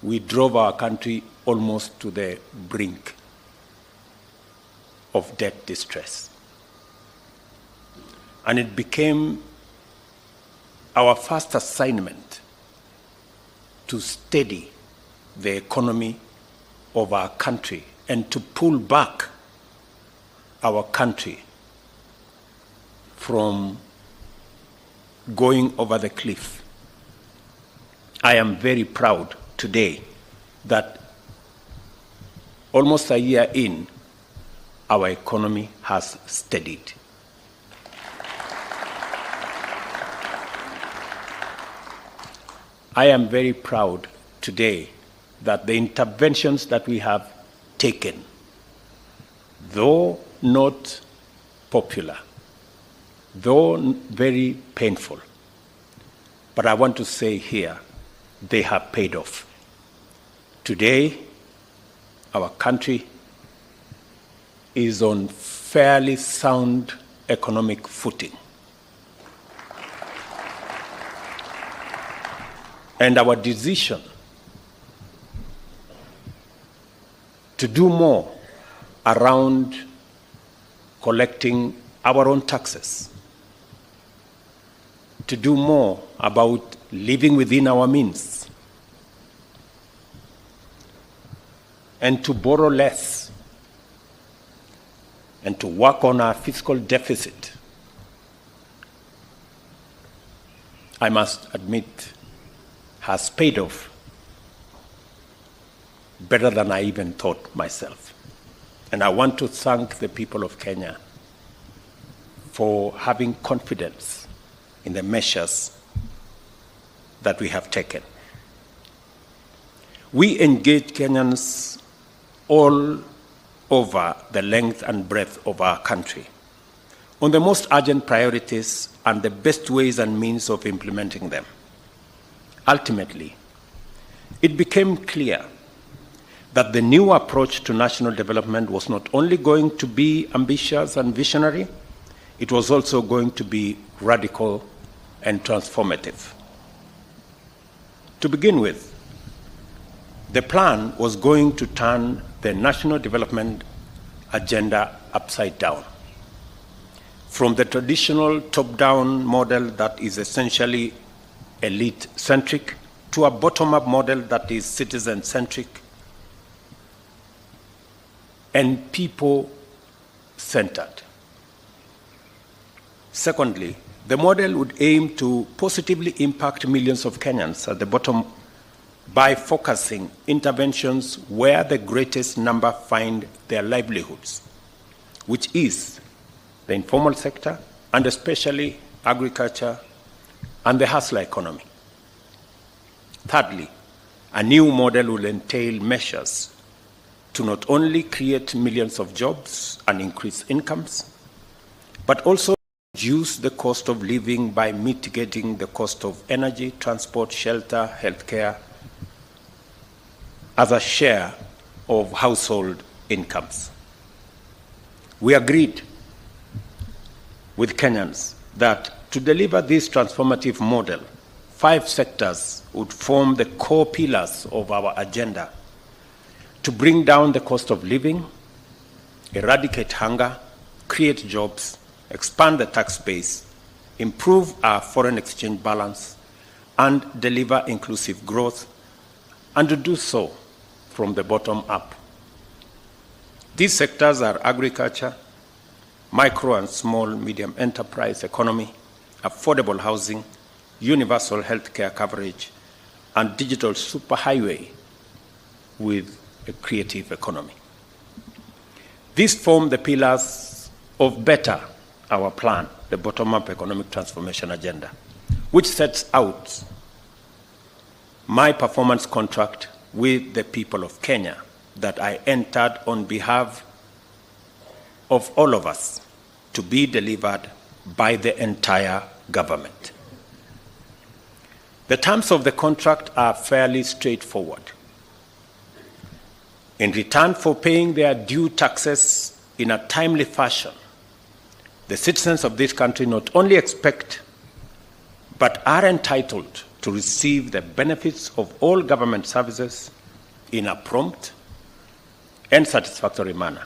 we drove our country almost to the brink of debt distress. And it became our first assignment to steady the economy of our country and to pull back our country from going over the cliff. I am very proud today that almost a year in, our economy has steadied. I am very proud today that the interventions that we have taken, though not popular, though very painful, but I want to say here, they have paid off. Today, our country is on fairly sound economic footing. And our decision to do more around collecting our own taxes, to do more about living within our means, and to borrow less, and to work on our fiscal deficit, I must admit, has paid off better than I even thought myself. And I want to thank the people of Kenya for having confidence in the measures that we have taken. We engage Kenyans all over the length and breadth of our country on the most urgent priorities and the best ways and means of implementing them. Ultimately, it became clear that the new approach to national development was not only going to be ambitious and visionary, it was also going to be radical and transformative. To begin with, the plan was going to turn the national development agenda upside down. From the traditional top-down model that is essentially elite-centric to a bottom-up model that is citizen-centric and people-centered. Secondly, the model would aim to positively impact millions of Kenyans at the bottom by focusing interventions where the greatest number find their livelihoods, which is the informal sector and especially agriculture and the hustler economy. Thirdly, a new model will entail measures to not only create millions of jobs and increase incomes, but also reduce the cost of living by mitigating the cost of energy, transport, shelter, healthcare as a share of household incomes. We agreed with Kenyans that to deliver this transformative model, 5 sectors would form the core pillars of our agenda to bring down the cost of living, eradicate hunger, create jobs, expand the tax base, improve our foreign exchange balance, and deliver inclusive growth, and to do so from the bottom up. These sectors are agriculture, micro and small medium enterprise economy, affordable housing, universal healthcare coverage, and digital superhighway with a creative economy. These form the pillars of Better, our plan, the bottom-up economic transformation agenda, which sets out my performance contract with the people of Kenya that I entered on behalf of all of us to be delivered by the entire government. The terms of the contract are fairly straightforward. In return for paying their due taxes in a timely fashion, the citizens of this country not only expect but are entitled to receive the benefits of all government services in a prompt and satisfactory manner.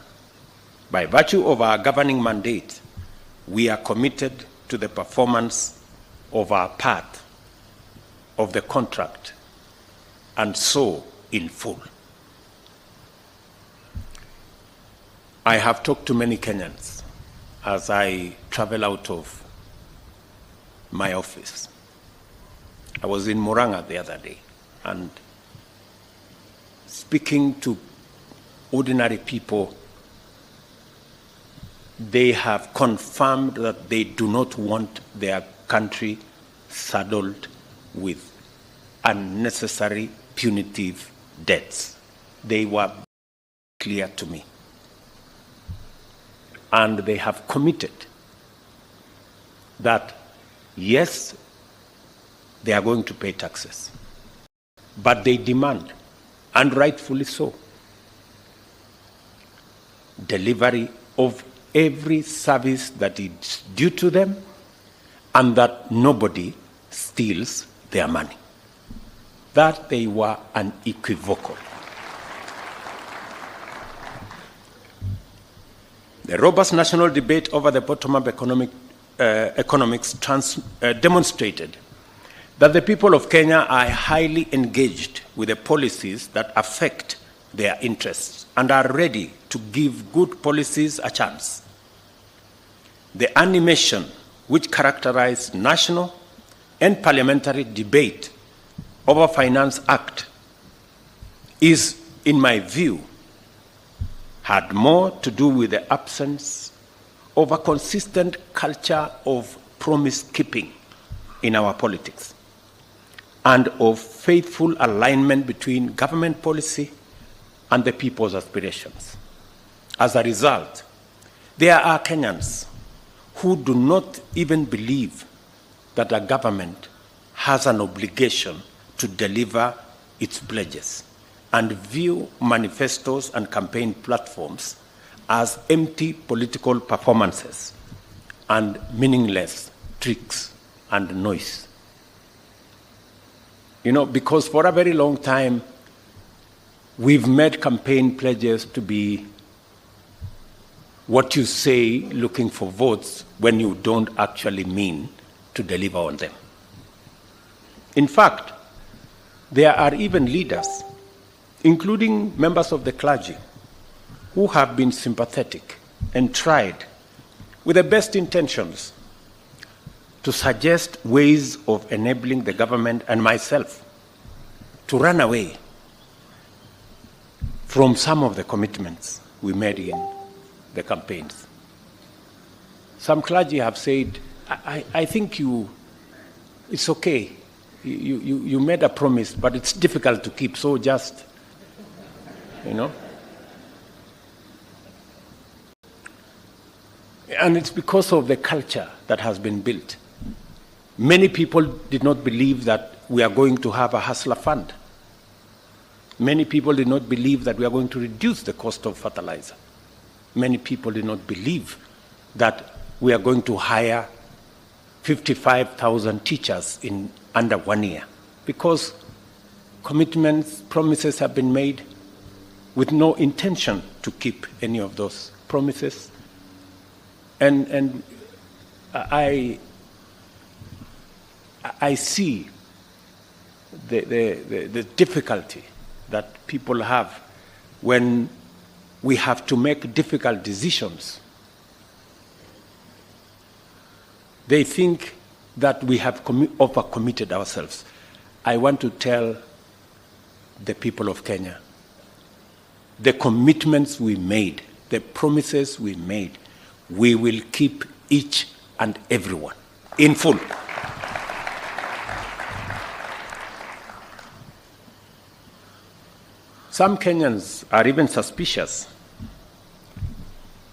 By virtue of our governing mandate, we are committed to the performance of our part of the contract, and so in full. I have talked to many Kenyans as I travel out of my office. I was in Murang'a the other day, and speaking to ordinary people, they have confirmed that they do not want their country saddled with unnecessary punitive debts. They were clear to me. And they have committed that, yes, they are going to pay taxes, but they demand, and rightfully so, delivery of every service that is due to them, and that nobody steals their money. That they were unequivocal. The robust national debate over the bottom-up economics demonstrated that the people of Kenya are highly engaged with the policies that affect their interests and are ready to give good policies a chance. The animation which characterized national and parliamentary debate over Finance Act is, in my view, had more to do with the absence of a consistent culture of promise-keeping in our politics and of faithful alignment between government policy and the people's aspirations. As a result, there are Kenyans who do not even believe that a government has an obligation to deliver its pledges, and view manifestos and campaign platforms as empty political performances and meaningless tricks and noise. You know, because for a very long time, we've made campaign pledges to be what you say looking for votes when you don't actually mean to deliver on them. In fact, there are even leaders, including members of the clergy, who have been sympathetic and tried, with the best intentions, to suggest ways of enabling the government and myself to run away from some of the commitments we made in the campaigns. Some clergy have said, I think it's okay. You made a promise, but it's difficult to keep, so just, you know. And it's because of the culture that has been built. Many people did not believe that we are going to have a hustler fund. Many people did not believe that we are going to reduce the cost of fertilizer. Many people did not believe that we are going to hire 55,000 teachers in under 1 year, because commitments, promises have been made with no intention to keep any of those promises. And I see the difficulty that people have when we have to make difficult decisions. They think that we have overcommitted ourselves. I want to tell the people of Kenya, the commitments we made, the promises we made, we will keep each and every one in full. Some Kenyans are even suspicious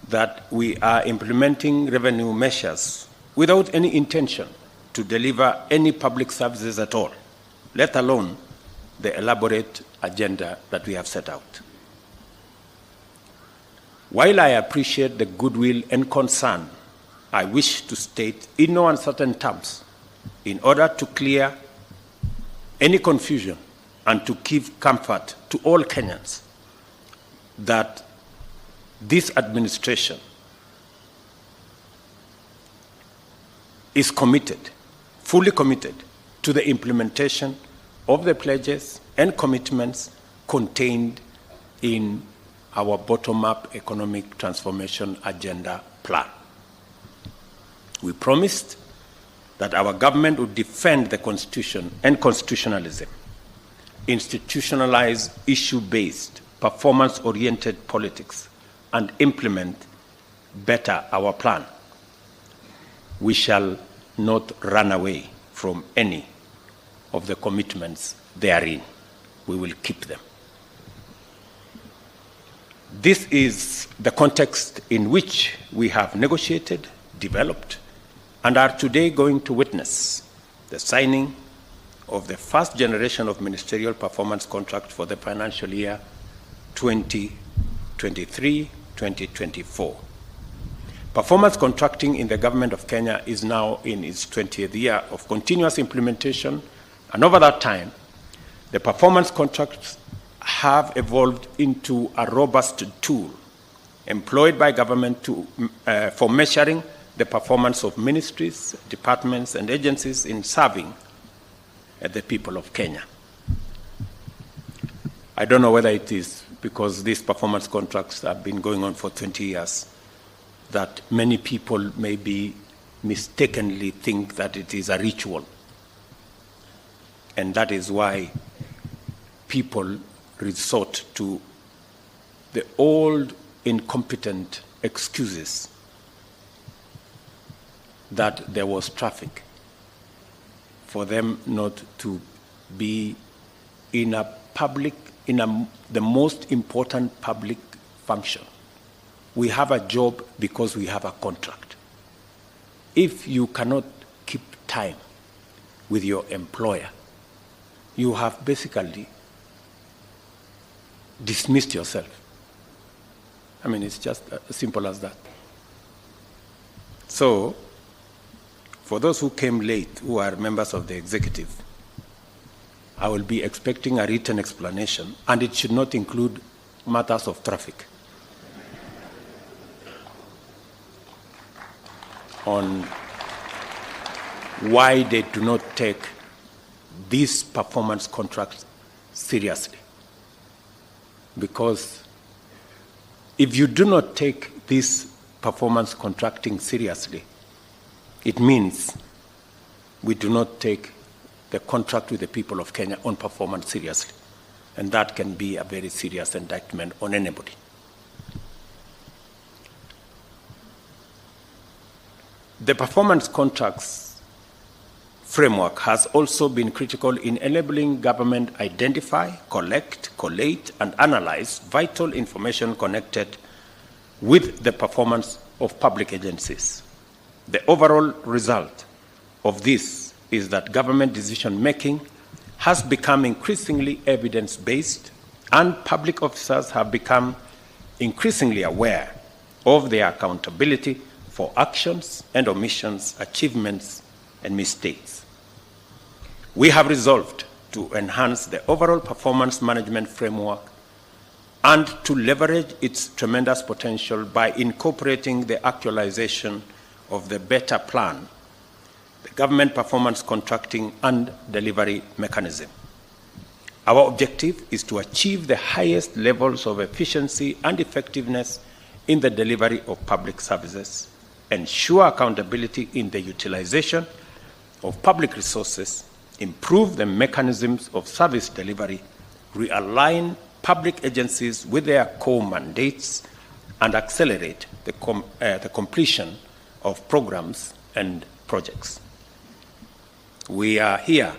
that we are implementing revenue measures without any intention to deliver any public services at all, let alone the elaborate agenda that we have set out. While I appreciate the goodwill and concern, I wish to state in no uncertain terms, in order to clear any confusion and to give comfort to all Kenyans, that this administration is committed, fully committed, to the implementation of the pledges and commitments contained in our bottom-up economic transformation agenda plan. We promised that our government would defend the Constitution and constitutionalism, institutionalize issue-based, performance-oriented politics, and implement better our plan. We shall not run away from any of the commitments therein. We will keep them. This is the context in which we have negotiated, developed, and are today going to witness the signing of the first generation of ministerial performance contract for the financial year 2023-2024. Performance contracting in the government of Kenya is now in its 20th year of continuous implementation, and over that time, the performance contracts have evolved into a robust tool employed by government for measuring the performance of ministries, departments, and agencies in serving the people of Kenya. I don't know whether it is because these performance contracts have been going on for 20 years that many people maybe mistakenly think that it is a ritual. And that is why people resort to the old incompetent excuses that there was traffic, for them not to be in a public, the most important public function. We have a job because we have a contract. If you cannot keep time with your employer, you have basically dismissed yourself. I mean, it's just as simple as that. So, for those who came late, who are members of the executive, I will be expecting a written explanation, and it should not include matters of traffic, on why they do not take these performance contracts seriously. Because if you do not take this performance contracting seriously, it means we do not take the contract with the people of Kenya on performance seriously. And that can be a very serious indictment on anybody. The performance contracts framework has also been critical in enabling government identify, collect, collate, and analyze vital information connected with the performance of public agencies. The overall result of this is that government decision-making has become increasingly evidence-based, and public officers have become increasingly aware of their accountability for actions and omissions, achievements, and mistakes. We have resolved to enhance the overall performance management framework and to leverage its tremendous potential by incorporating the actualization of the better plan, the government performance contracting and delivery mechanism. Our objective is to achieve the highest levels of efficiency and effectiveness in the delivery of public services, ensure accountability in the utilization of public resources, improve the mechanisms of service delivery, realign public agencies with their core mandates, and accelerate the completion of programs and projects. We are here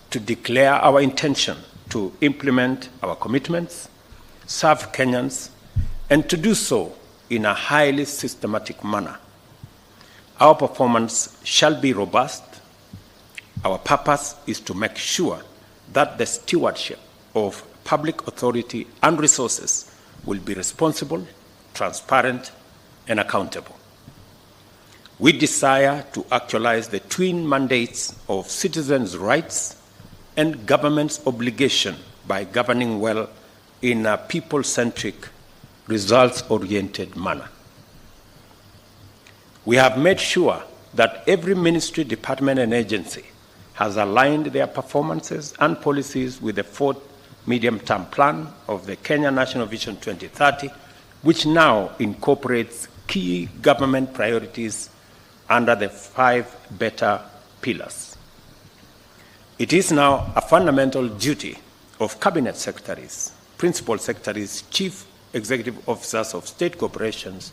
to declare our intention to implement our commitments, serve Kenyans, and to do so in a highly systematic manner. Our performance shall be robust. Our purpose is to make sure that the stewardship of public authority and resources will be responsible, transparent, and accountable. We desire to actualize the twin mandates of citizens' rights and government's obligation by governing well in a people-centric, results-oriented manner. We have made sure that every ministry, department, and agency has aligned their performances and policies with the fourth medium-term plan of the Kenya National Vision 2030, which now incorporates key government priorities under the 5 better pillars. It is now a fundamental duty of cabinet secretaries, principal secretaries, chief executive officers of state corporations,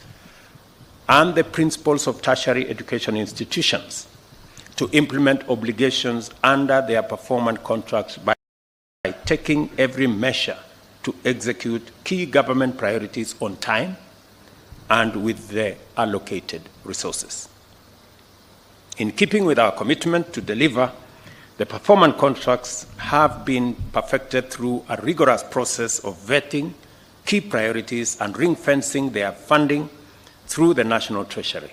and the principals of tertiary education institutions to implement obligations under their performance contracts by taking every measure to execute key government priorities on time and with the allocated resources. In keeping with our commitment to deliver, the performance contracts have been perfected through a rigorous process of vetting key priorities and ring-fencing their funding through the National Treasury.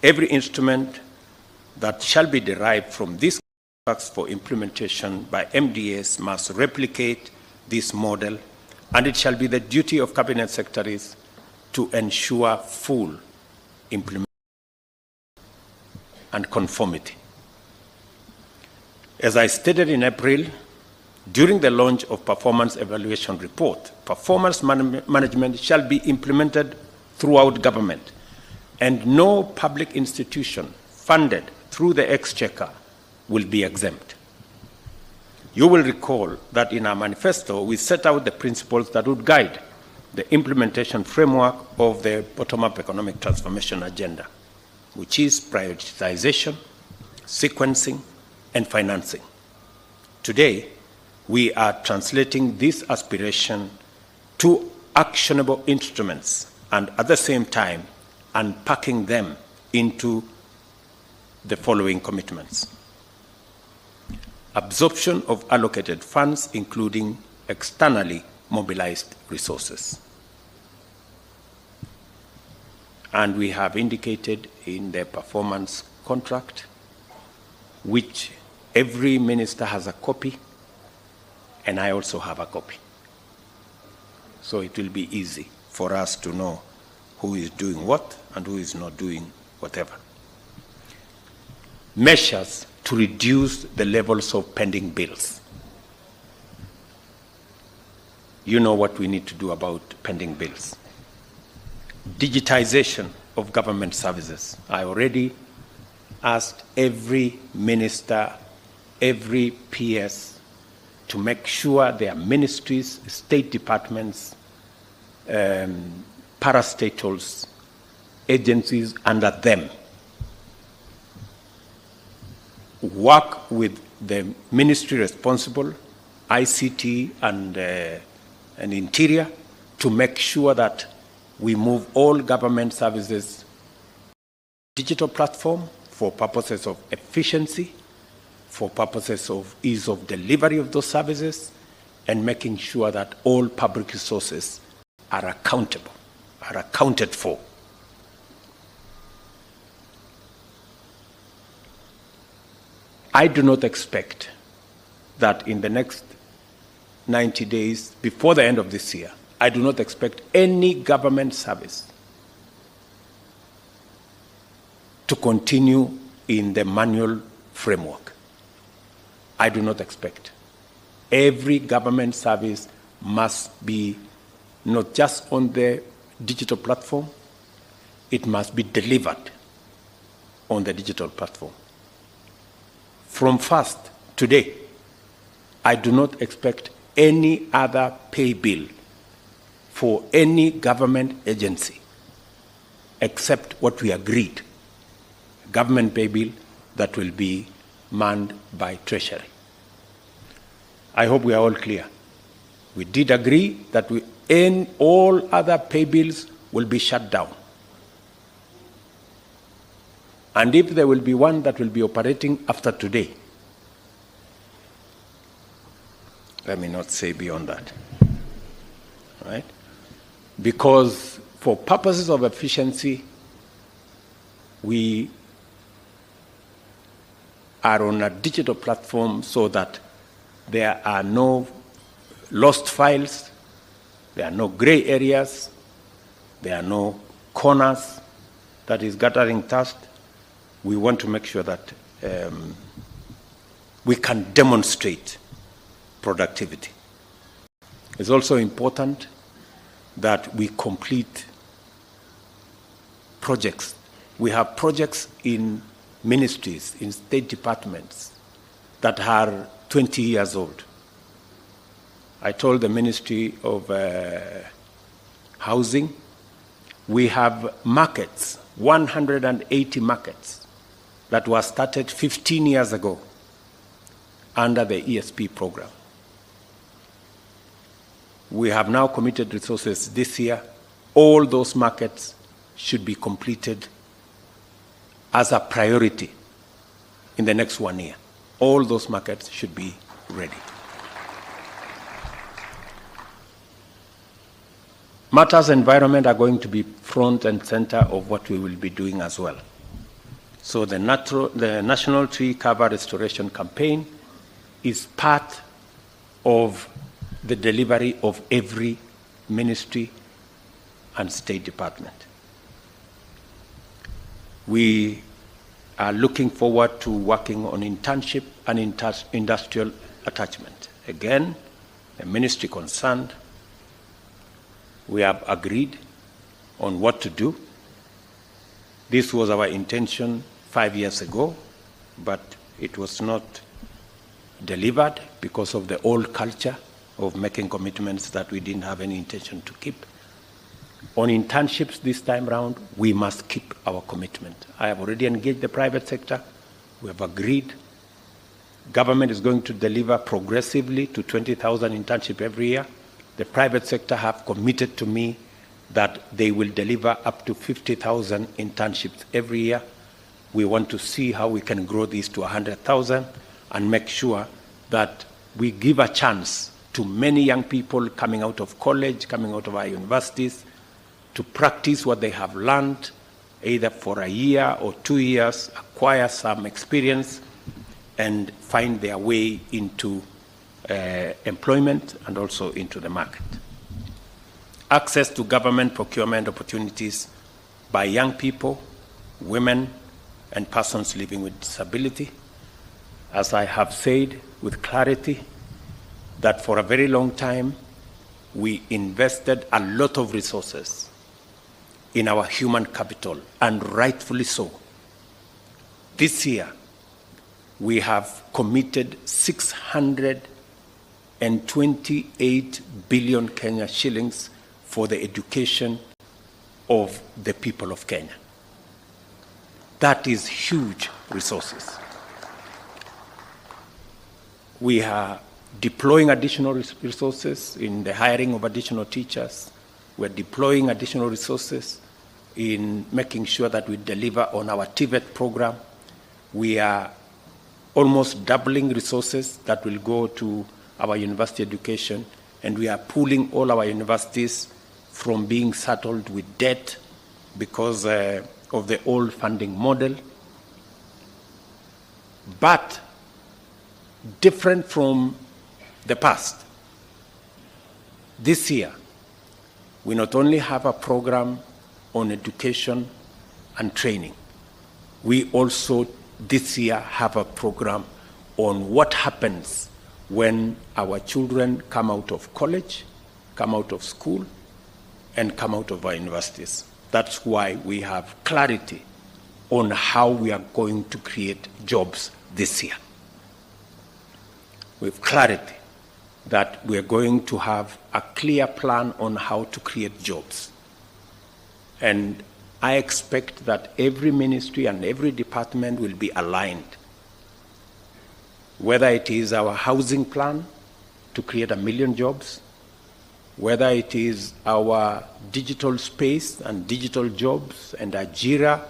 Every instrument that shall be derived from these contracts for implementation by MDAs must replicate this model, and it shall be the duty of cabinet secretaries to ensure full implementation and conformity. As I stated in April, during the launch of Performance Evaluation Report, performance management shall be implemented throughout government, and no public institution funded through the Exchequer will be exempt. You will recall that in our manifesto, we set out the principles that would guide the implementation framework of the bottom-up economic transformation agenda, which is prioritization, sequencing, and financing. Today, we are translating this aspiration to actionable instruments and at the same time unpacking them into the following commitments. Absorption of allocated funds, including externally mobilized resources. And we have indicated in the performance contract, which every minister has a copy, and I also have a copy. So it will be easy for us to know who is doing what and who is not doing whatever. Measures to reduce the levels of pending bills. You know what we need to do about pending bills. Digitization of government services. I already asked every minister, every PS to make sure their ministries, state departments, parastatals, agencies under them work with the ministry responsible, ICT and Interior, to make sure that we move all government services digital platform for purposes of efficiency, for purposes of ease of delivery of those services, and making sure that all public resources are accountable, are accounted for. I do not expect that in the next 90 days, before the end of this year, I do not expect any government service to continue in the manual framework. I do not expect. Every government service must be not just on the digital platform, it must be delivered on the digital platform. From first, today, I do not expect any other pay bill for any government agency except what we agreed, government pay bill that will be manned by Treasury. I hope we are all clear. We did agree that all other pay bills will be shut down. And if there will be one that will be operating after today, let me not say beyond that, right? because for purposes of efficiency, we are on a digital platform so that there are no lost files, there are no gray areas, there are no corners that is gathering dust. We want to make sure that we can demonstrate productivity. It's also important that we complete projects. We have projects in ministries, in state departments that are 20 years old. I told the Ministry of Housing, we have markets, 180 markets that were started 15 years ago under the ESP program. We have now committed resources this year. All those markets should be completed as a priority in the next 1 year. All those markets should be ready. Matters environment are going to be front and center of what we will be doing as well. So the National Tree Cover Restoration Campaign is part of the delivery of every ministry and state department. We are looking forward to working on internship and industrial attachment. Again, the ministry concerned, we have agreed on what to do. This was our intention 5 years ago, but it was not delivered because of the old culture of making commitments that we didn't have any intention to keep. On internships this time around, we must keep our commitment. I have already engaged the private sector. We have agreed. Government is going to deliver progressively to 20,000 internship every year. The private sector have committed to me that they will deliver up to 50,000 internships every year. We want to see how we can grow these to 100,000 and make sure that we give a chance to many young people coming out of college, coming out of our universities, to practice what they have learned, either for a year or 2 years, acquire some experience, and find their way into employment and also into the market. Access to government procurement opportunities by young people, women, and persons living with disability. As I have said with clarity, that for a very long time, we invested a lot of resources in our human capital, and rightfully so. This year, we have committed 628 billion Kenya shillings for the education of the people of Kenya. That is huge resources. We are deploying additional resources in the hiring of additional teachers. We're deploying additional resources in making sure that we deliver on our TVET program. We are almost doubling resources that will go to our university education, and we are pulling all our universities from being saddled with debt because of the old funding model. But different from the past, this year, we not only have a program on education and training, we also this year have a program on what happens when our children come out of college, come out of school, and come out of our universities. That's why we have clarity on how we are going to create jobs this year. We have clarity that we are going to have a clear plan on how to create jobs. And I expect that every ministry and every department will be aligned. Whether it is our housing plan to create 1 million jobs, whether it is our digital space and digital jobs and Ajira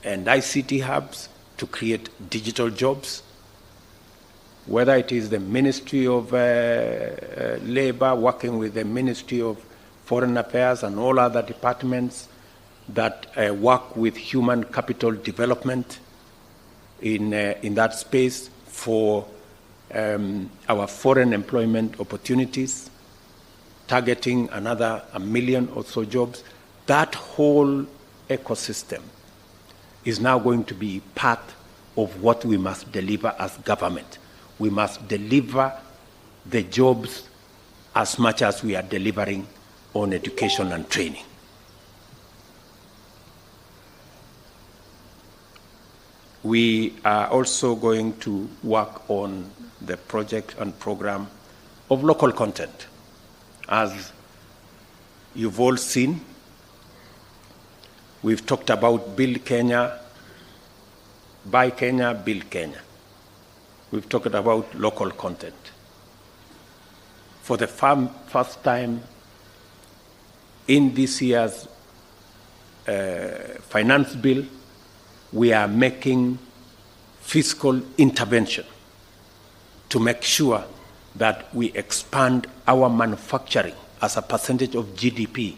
and ICT hubs to create digital jobs, whether it is the Ministry of Labor working with the Ministry of Foreign Affairs, and all other departments that work with human capital development in that space for our foreign employment opportunities, targeting another 1 million or so jobs. That whole ecosystem is now going to be part of what we must deliver as government. We must deliver the jobs as much as we are delivering on education and training. We are also going to work on the project and program of local content. As you've all seen, we've talked about Build Kenya, Buy Kenya, Build Kenya. We've talked about local content. For the first time in this year's finance bill, we are making fiscal intervention to make sure that we expand our manufacturing as a percentage of GDP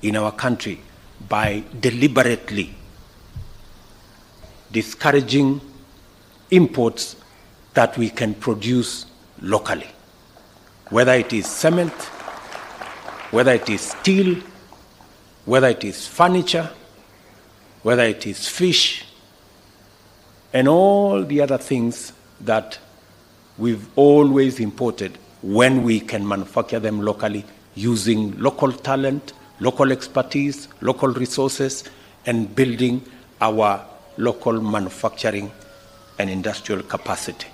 in our country by deliberately discouraging imports that we can produce locally, whether it is cement, whether it is steel, whether it is furniture, whether it is fish, and all the other things that we've always imported when we can manufacture them locally using local talent, local expertise, local resources, and building our local manufacturing and industrial capacity.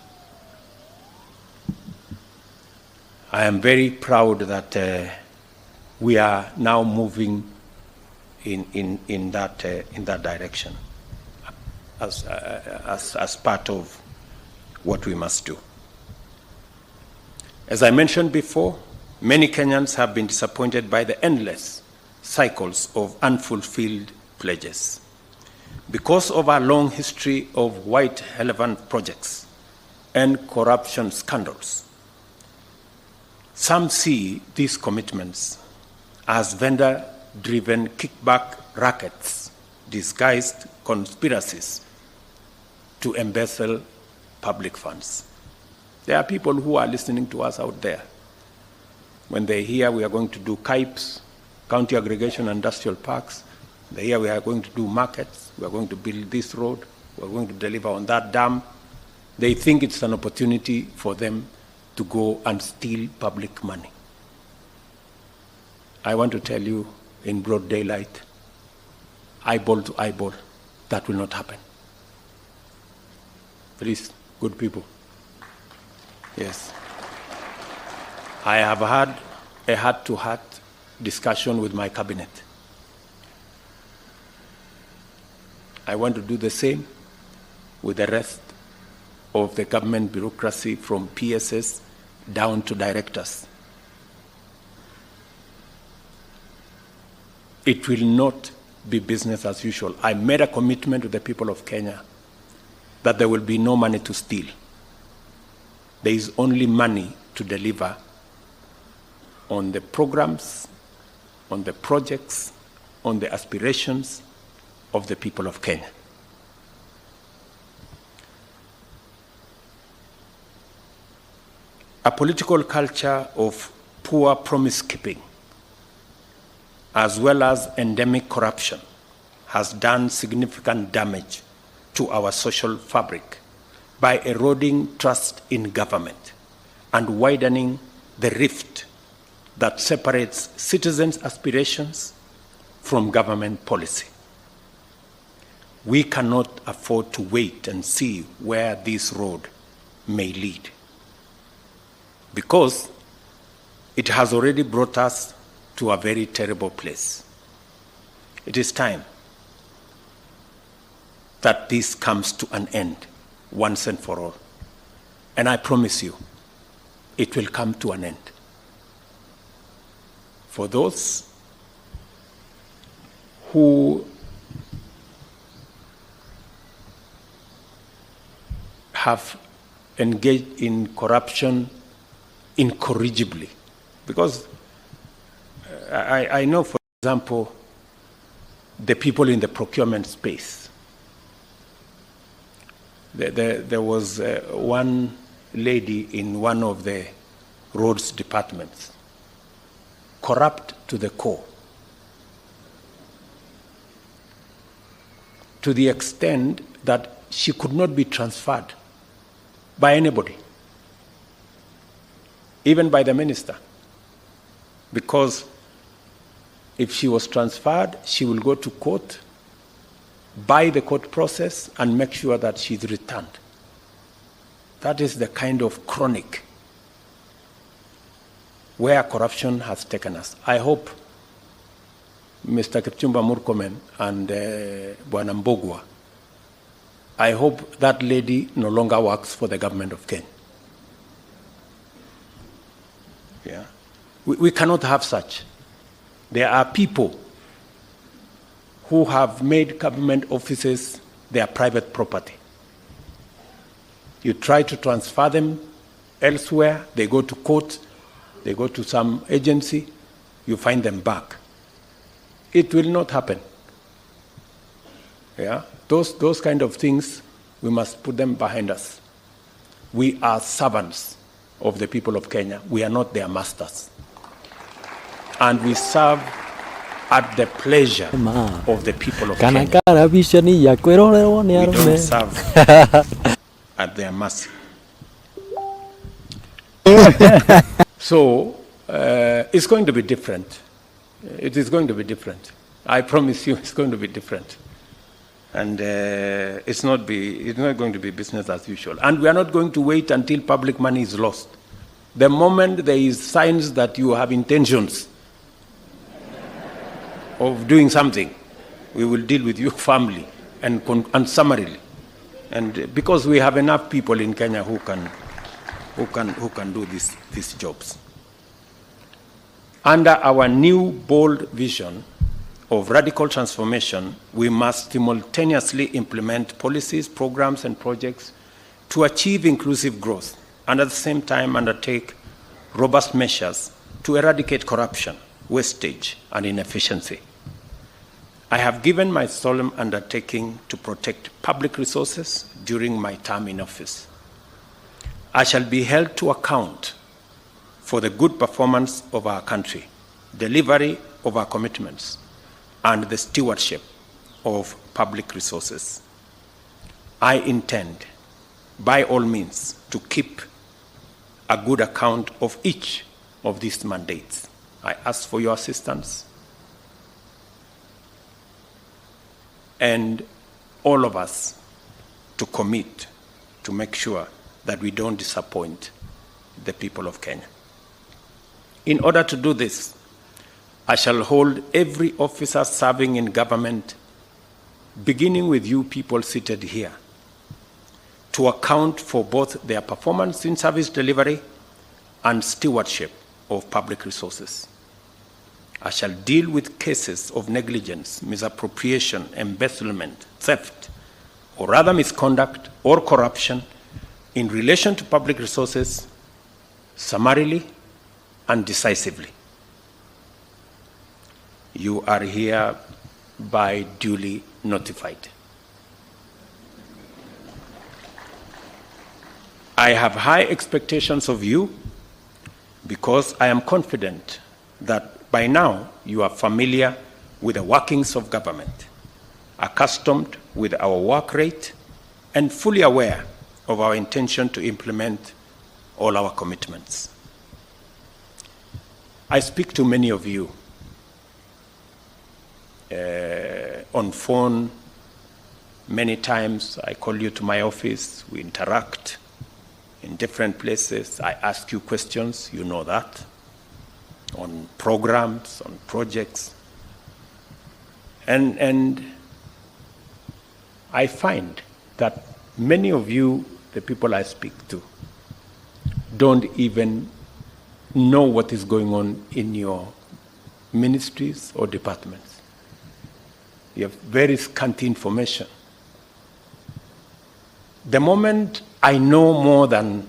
I am very proud that we are now moving in that direction as part of what we must do. As I mentioned before, many Kenyans have been disappointed by the endless cycles of unfulfilled pledges. Because of our long history of white elephant projects and corruption scandals, some see these commitments as vendor-driven kickback rackets, disguised conspiracies to embezzle public funds. There are people who are listening to us out there. When they hear we are going to do CAIPs, County Aggregation Industrial Parks, they hear we are going to do markets, we are going to build this road, we are going to deliver on that dam, they think it's an opportunity for them to go and steal public money. I want to tell you in broad daylight, eyeball to eyeball, that will not happen. Please, good people. Yes. I have had a heart-to-heart discussion with my cabinet. I want to do the same with the rest of the government bureaucracy from PSS down to directors. It will not be business as usual. I made a commitment to the people of Kenya that there will be no money to steal. There is only money to deliver on the programs, on the projects, on the aspirations of the people of Kenya. A political culture of poor promise-keeping, as well as endemic corruption, has done significant damage to our social fabric by eroding trust in government and widening the rift that separates citizens' aspirations from government policy. We cannot afford to wait and see where this road may lead, because it has already brought us to a very terrible place. It is time that this comes to an end once and for all. And I promise you, it will come to an end. For those who have engaged in corruption incorrigibly, because I know, for example, the people in the procurement space. There was one lady in one of the roads departments, corrupt to the core, to the extent that she could not be transferred by anybody, even by the minister, because if she was transferred, she will go to court, by the court process, and make sure that she's returned. That is the kind of chronic where corruption has taken us. I hope Mr. Kipchumba Murkomen and Bwana Mbogwa, I hope that lady no longer works for the government of Kenya. Yeah. We cannot have such. There are people who have made government offices their private property. You try to transfer them elsewhere, they go to court, they go to some agency, you find them back. It will not happen. Yeah? Those kind of things, we must put them behind us. We are servants of the people of Kenya. We are not their masters. And we serve at the pleasure of the people of Kenya. We don't serve at their mercy. So, it's going to be different. It is going to be different. I promise you, it's going to be different. And it's not going to be business as usual. And we are not going to wait until public money is lost. The moment there is signs that you have intentions of doing something, we will deal with your family and summarily. And because we have enough people in Kenya who can do these jobs. Under our new bold vision of radical transformation, we must simultaneously implement policies, programs, and projects to achieve inclusive growth, and at the same time undertake robust measures to eradicate corruption, wastage, and inefficiency. I have given my solemn undertaking to protect public resources during my term in office. I shall be held to account for the good performance of our country, delivery of our commitments, and the stewardship of public resources. I intend, by all means, to keep a good account of each of these mandates. I ask for your assistance, and all of us to commit to make sure that we don't disappoint the people of Kenya. In order to do this, I shall hold every officer serving in government, beginning with you people seated here, to account for both their performance in service delivery and stewardship of public resources. I shall deal with cases of negligence, misappropriation, embezzlement, theft, or other misconduct or corruption in relation to public resources summarily and decisively. You are hereby duly notified. I have high expectations of you because I am confident that by now you are familiar with the workings of government, accustomed with our work rate, and fully aware of our intention to implement all our commitments. I speak to many of you on phone. Many times I call you to my office, we interact in different places. I ask you questions, you know that, on programs, on projects. And I find that many of you, the people I speak to, don't even know what is going on in your ministries or departments. You have very scanty information. The moment I know more than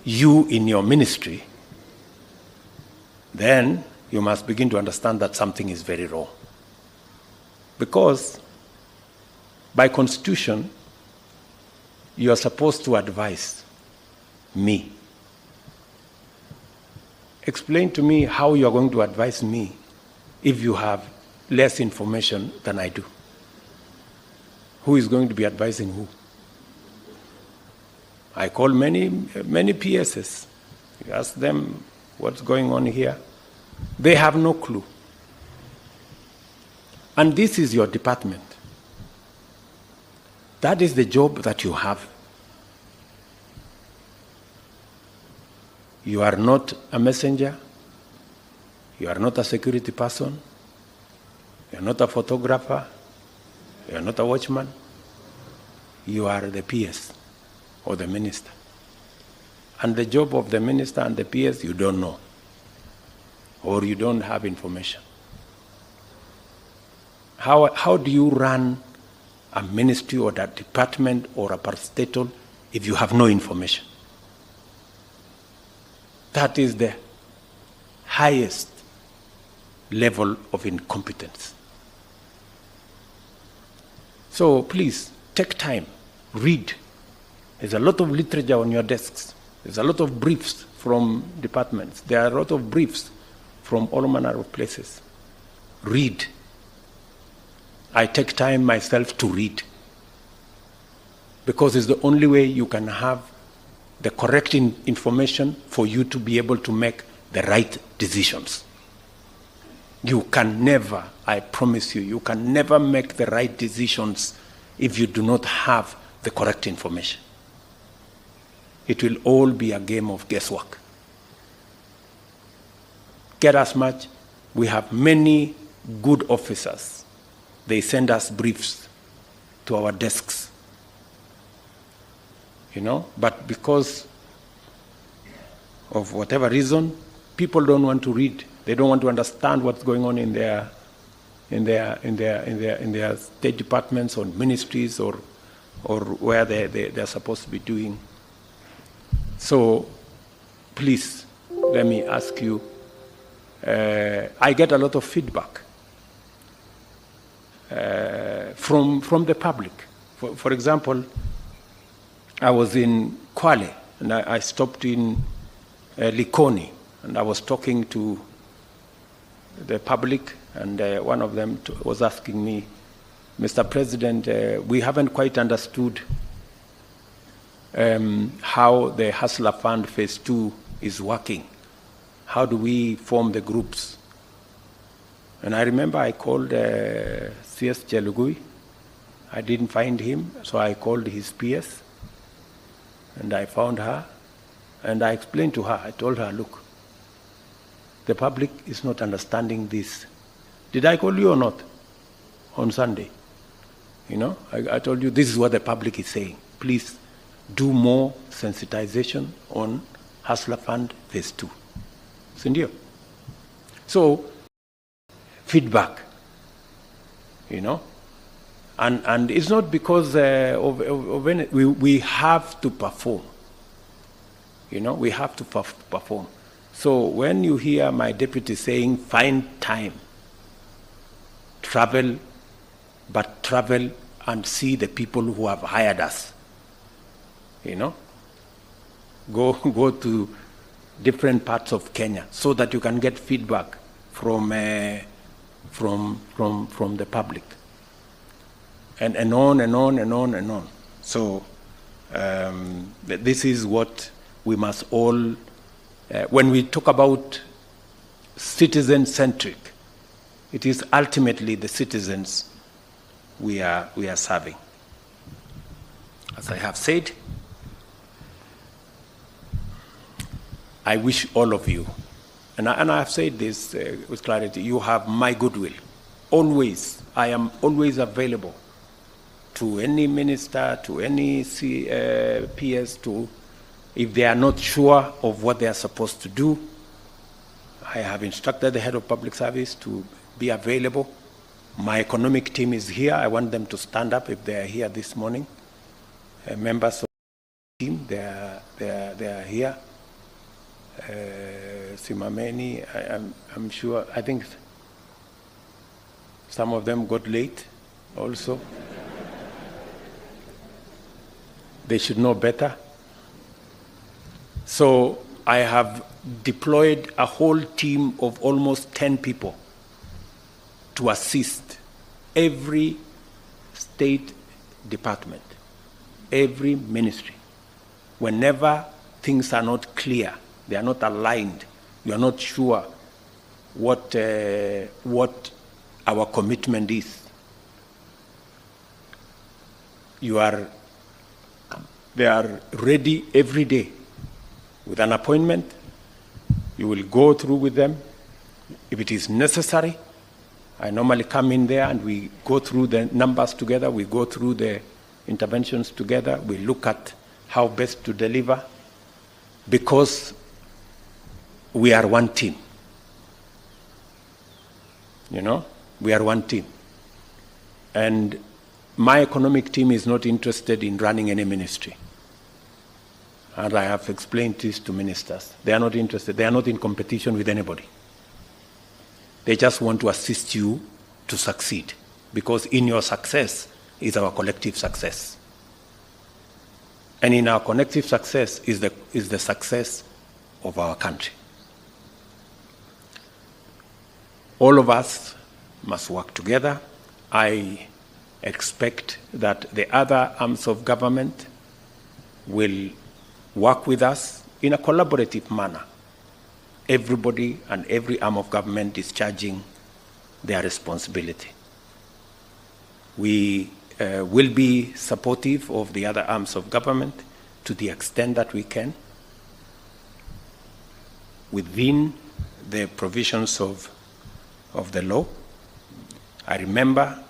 you in your ministry, then you must begin to understand that something is very wrong. Because by constitution, you are supposed to advise me. Explain to me how you are going to advise me if you have less information than I do. Who is going to be advising who? I call many PSs. You ask them what's going on here. They have no clue. And this is your department. That is the job that you have. You are not a messenger. You are not a security person. You are not a photographer. You are not a watchman. You are the PS or the minister. And the job of the minister and the PS you don't know, or you don't have information. How do you run a ministry or a department or a parastatal if you have no information? That is the highest level of incompetence. So please, take time, read. There's a lot of literature on your desks. There's a lot of briefs from departments. There are a lot of briefs from all manner of places. Read. I take time myself to read, because it's the only way you can have the correct information for you to be able to make the right decisions. You can never, I promise you, you can never make the right decisions if you do not have the correct information. It will all be a game of guesswork. Get as much. We have many good officers. They send us briefs to our desks. But because of whatever reason, people don't want to read. They don't want to understand what's going on in their state departments or ministries or where they're supposed to be doing. So please, let me ask you, I get a lot of feedback from the public. For example, I was in Kwale, and I stopped in Likoni, and I was talking to the public, and one of them was asking me, Mr. President, we haven't quite understood how the Hustler Fund Phase 2 is working. How do we form the groups? And I remember I called CS Chelugui. I didn't find him, so I called his PS, and I found her, and I explained to her, I told her, look, the public is not understanding this. Did I call you or not on Sunday? I told you this is what the public is saying. Please do more sensitization on Hustler Fund Phase 2. Sindio? So, feedback, and it's not because of any, we have to perform. We have to perform. So when you hear my deputy saying, find time, travel and see the people who have hired us, go to different parts of Kenya so that you can get feedback from the public, and on and on and on and on. So this is what we must all, when we talk about citizen-centric, it is ultimately the citizens we are serving. As I have said, I wish all of you, and I have said this with clarity, you have my goodwill. Always, I am always available to any minister, to any PS, if they are not sure of what they are supposed to do. I have instructed the head of public service to be available. My economic team is here. I want them to stand up if they are here this morning. Members of the team, they are here. Simameni, I'm sure, I think some of them got late also. They should know better. So I have deployed a whole team of almost 10 people to assist every state department, every ministry. Whenever things are not clear, they are not aligned, you are not sure what our commitment is, they are ready every day with an appointment. You will go through with them. If it is necessary, I normally come in there and we go through the numbers together, we go through the interventions together, we look at how best to deliver, because we are one team. You know, we are one team. And my economic team is not interested in running any ministry. And I have explained this to ministers. They are not interested. They are not in competition with anybody. They just want to assist you to succeed, because in your success is our collective success. And in our collective success is the success of our country. All of us must work together. I expect that the other arms of government will work with us in a collaborative manner. Everybody and every arm of government is discharging their responsibility. We will be supportive of the other arms of government to the extent that we can, within the provisions of the law. I remember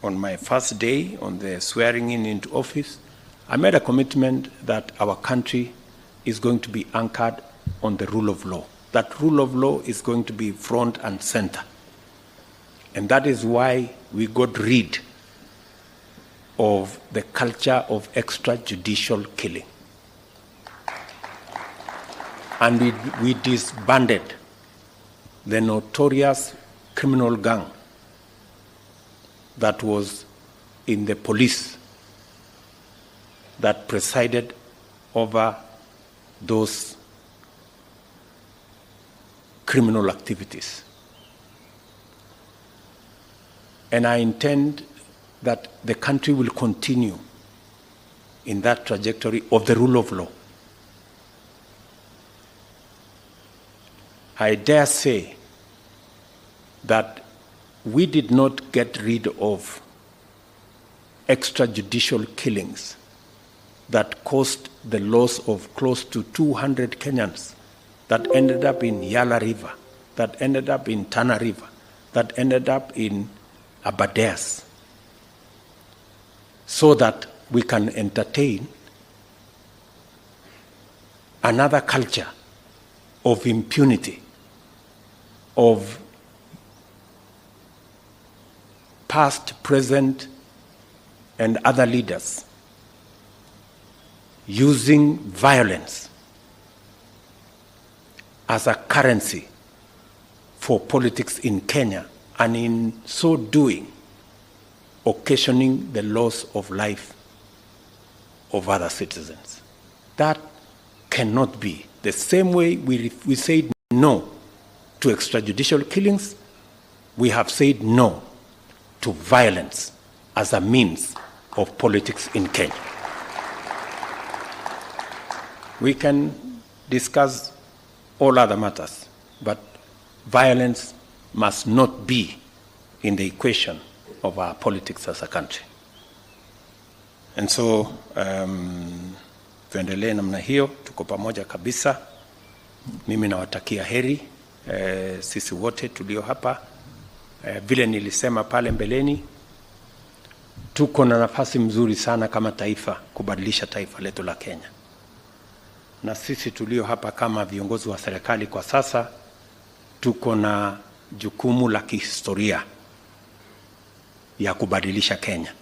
on my first day on the swearing in into office, I made a commitment that our country is going to be anchored on the rule of law. That rule of law is going to be front and center. And that is why we got rid of the culture of extrajudicial killing. And we disbanded the notorious criminal gang that was in the police that presided over those criminal activities. And I intend that the country will continue in that trajectory of the rule of law. I dare say that we did not get rid of extrajudicial killings that caused the loss of close to 200 Kenyans, that ended up in Yala River, that ended up in Tana River, that ended up in Abadeas, so that we can entertain another culture of impunity, of past, present, and other leaders using violence as a currency for politics in Kenya, and in so doing, occasioning the loss of life of other citizens. That cannot be. The same way we said no to extrajudicial killings, we have said no to violence as a means of politics in Kenya. We can discuss all other matters, but violence must not be in the equation of our politics as a country. And so, tuendelee namna hiyo, tuko pamoja kabisa. Mimi nawatakia heri sisi wote tulio hapa. Vile nilisema pale mbeleni, tuko na nafasi mzuri sana kama taifa kubadilisha taifa letu la Kenya. Na sisi tulio hapa kama viongozi wa serikali kwa sasa, tuko na jukumu la kihistoria ya kubadilisha Kenya.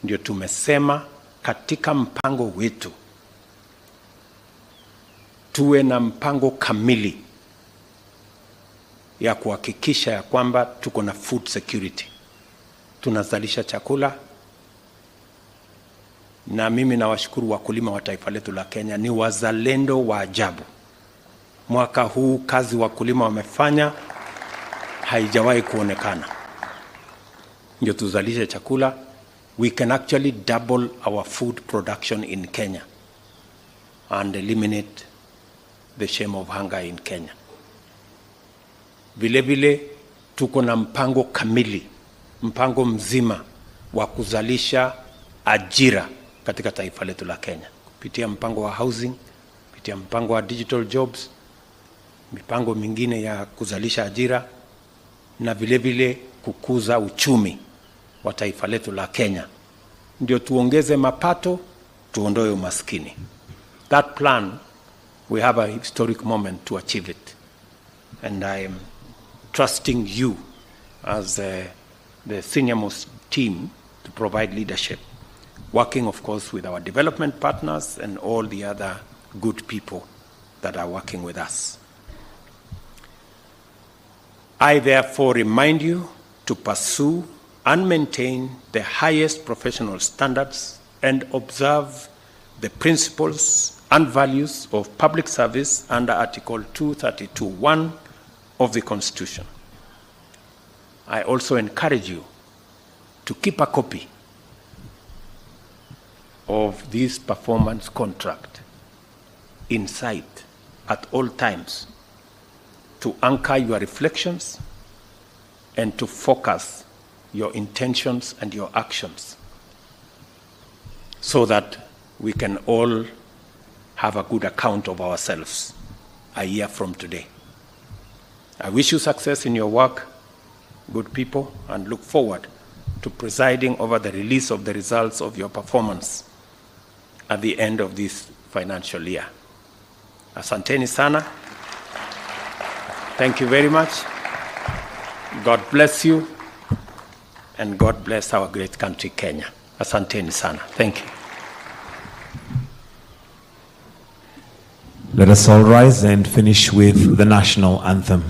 Ndio tumesema katika mpango wetu tuwe na mpango kamili ya kuhakikisha ya kwamba tuko na food security, tunazalisha chakula. Na mimi nawashukuru wakulima wa taifa letu la Kenya, ni wazalendo wa ajabu. Mwaka huu kazi wakulima wamefanya haijawahi kuonekana, ndio tuzalishe chakula. We can actually double our food production in Kenya and eliminate the shame of hunger in Kenya. Vile vile tuko na mpango kamili, mpango mzima wa kuzalisha ajira katika taifa letu la Kenya kupitia mpango wa housing, kupitia mpango wa digital jobs, mipango mingine ya kuzalisha ajira, na vile vile kukuza uchumi wa taifa letu la Kenya, ndio tuongeze mapato, tuondoe umaskini. That plan, we have a historic moment to achieve it, and I am trusting you as the senior-most team to provide leadership, working of course with our development partners and all the other good people that are working with us. I therefore remind you to pursue and maintain the highest professional standards and observe the principles and values of public service under Article 232(1) of the Constitution. I also encourage you to keep a copy of this performance contract in sight at all times to anchor your reflections and to focus your intentions and your actions so that we can all have a good account of ourselves a year from today. I wish you success in your work, good people, and look forward to presiding over the release of the results of your performance at the end of this financial year. Asanteni sana. Thank you very much. God bless you, and God bless our great country, Kenya. Asanteni sana. Thank you. Let us all rise and finish with the national anthem.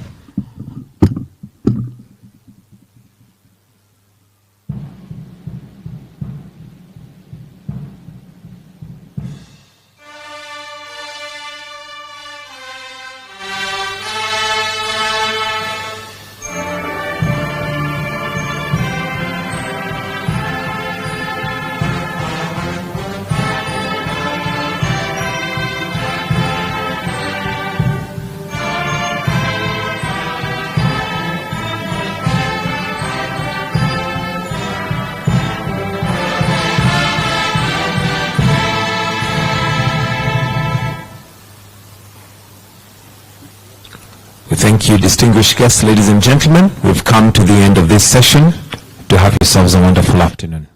Thank you, distinguished guests, ladies and gentlemen. We've come to the end of this session. To have yourselves a wonderful afternoon.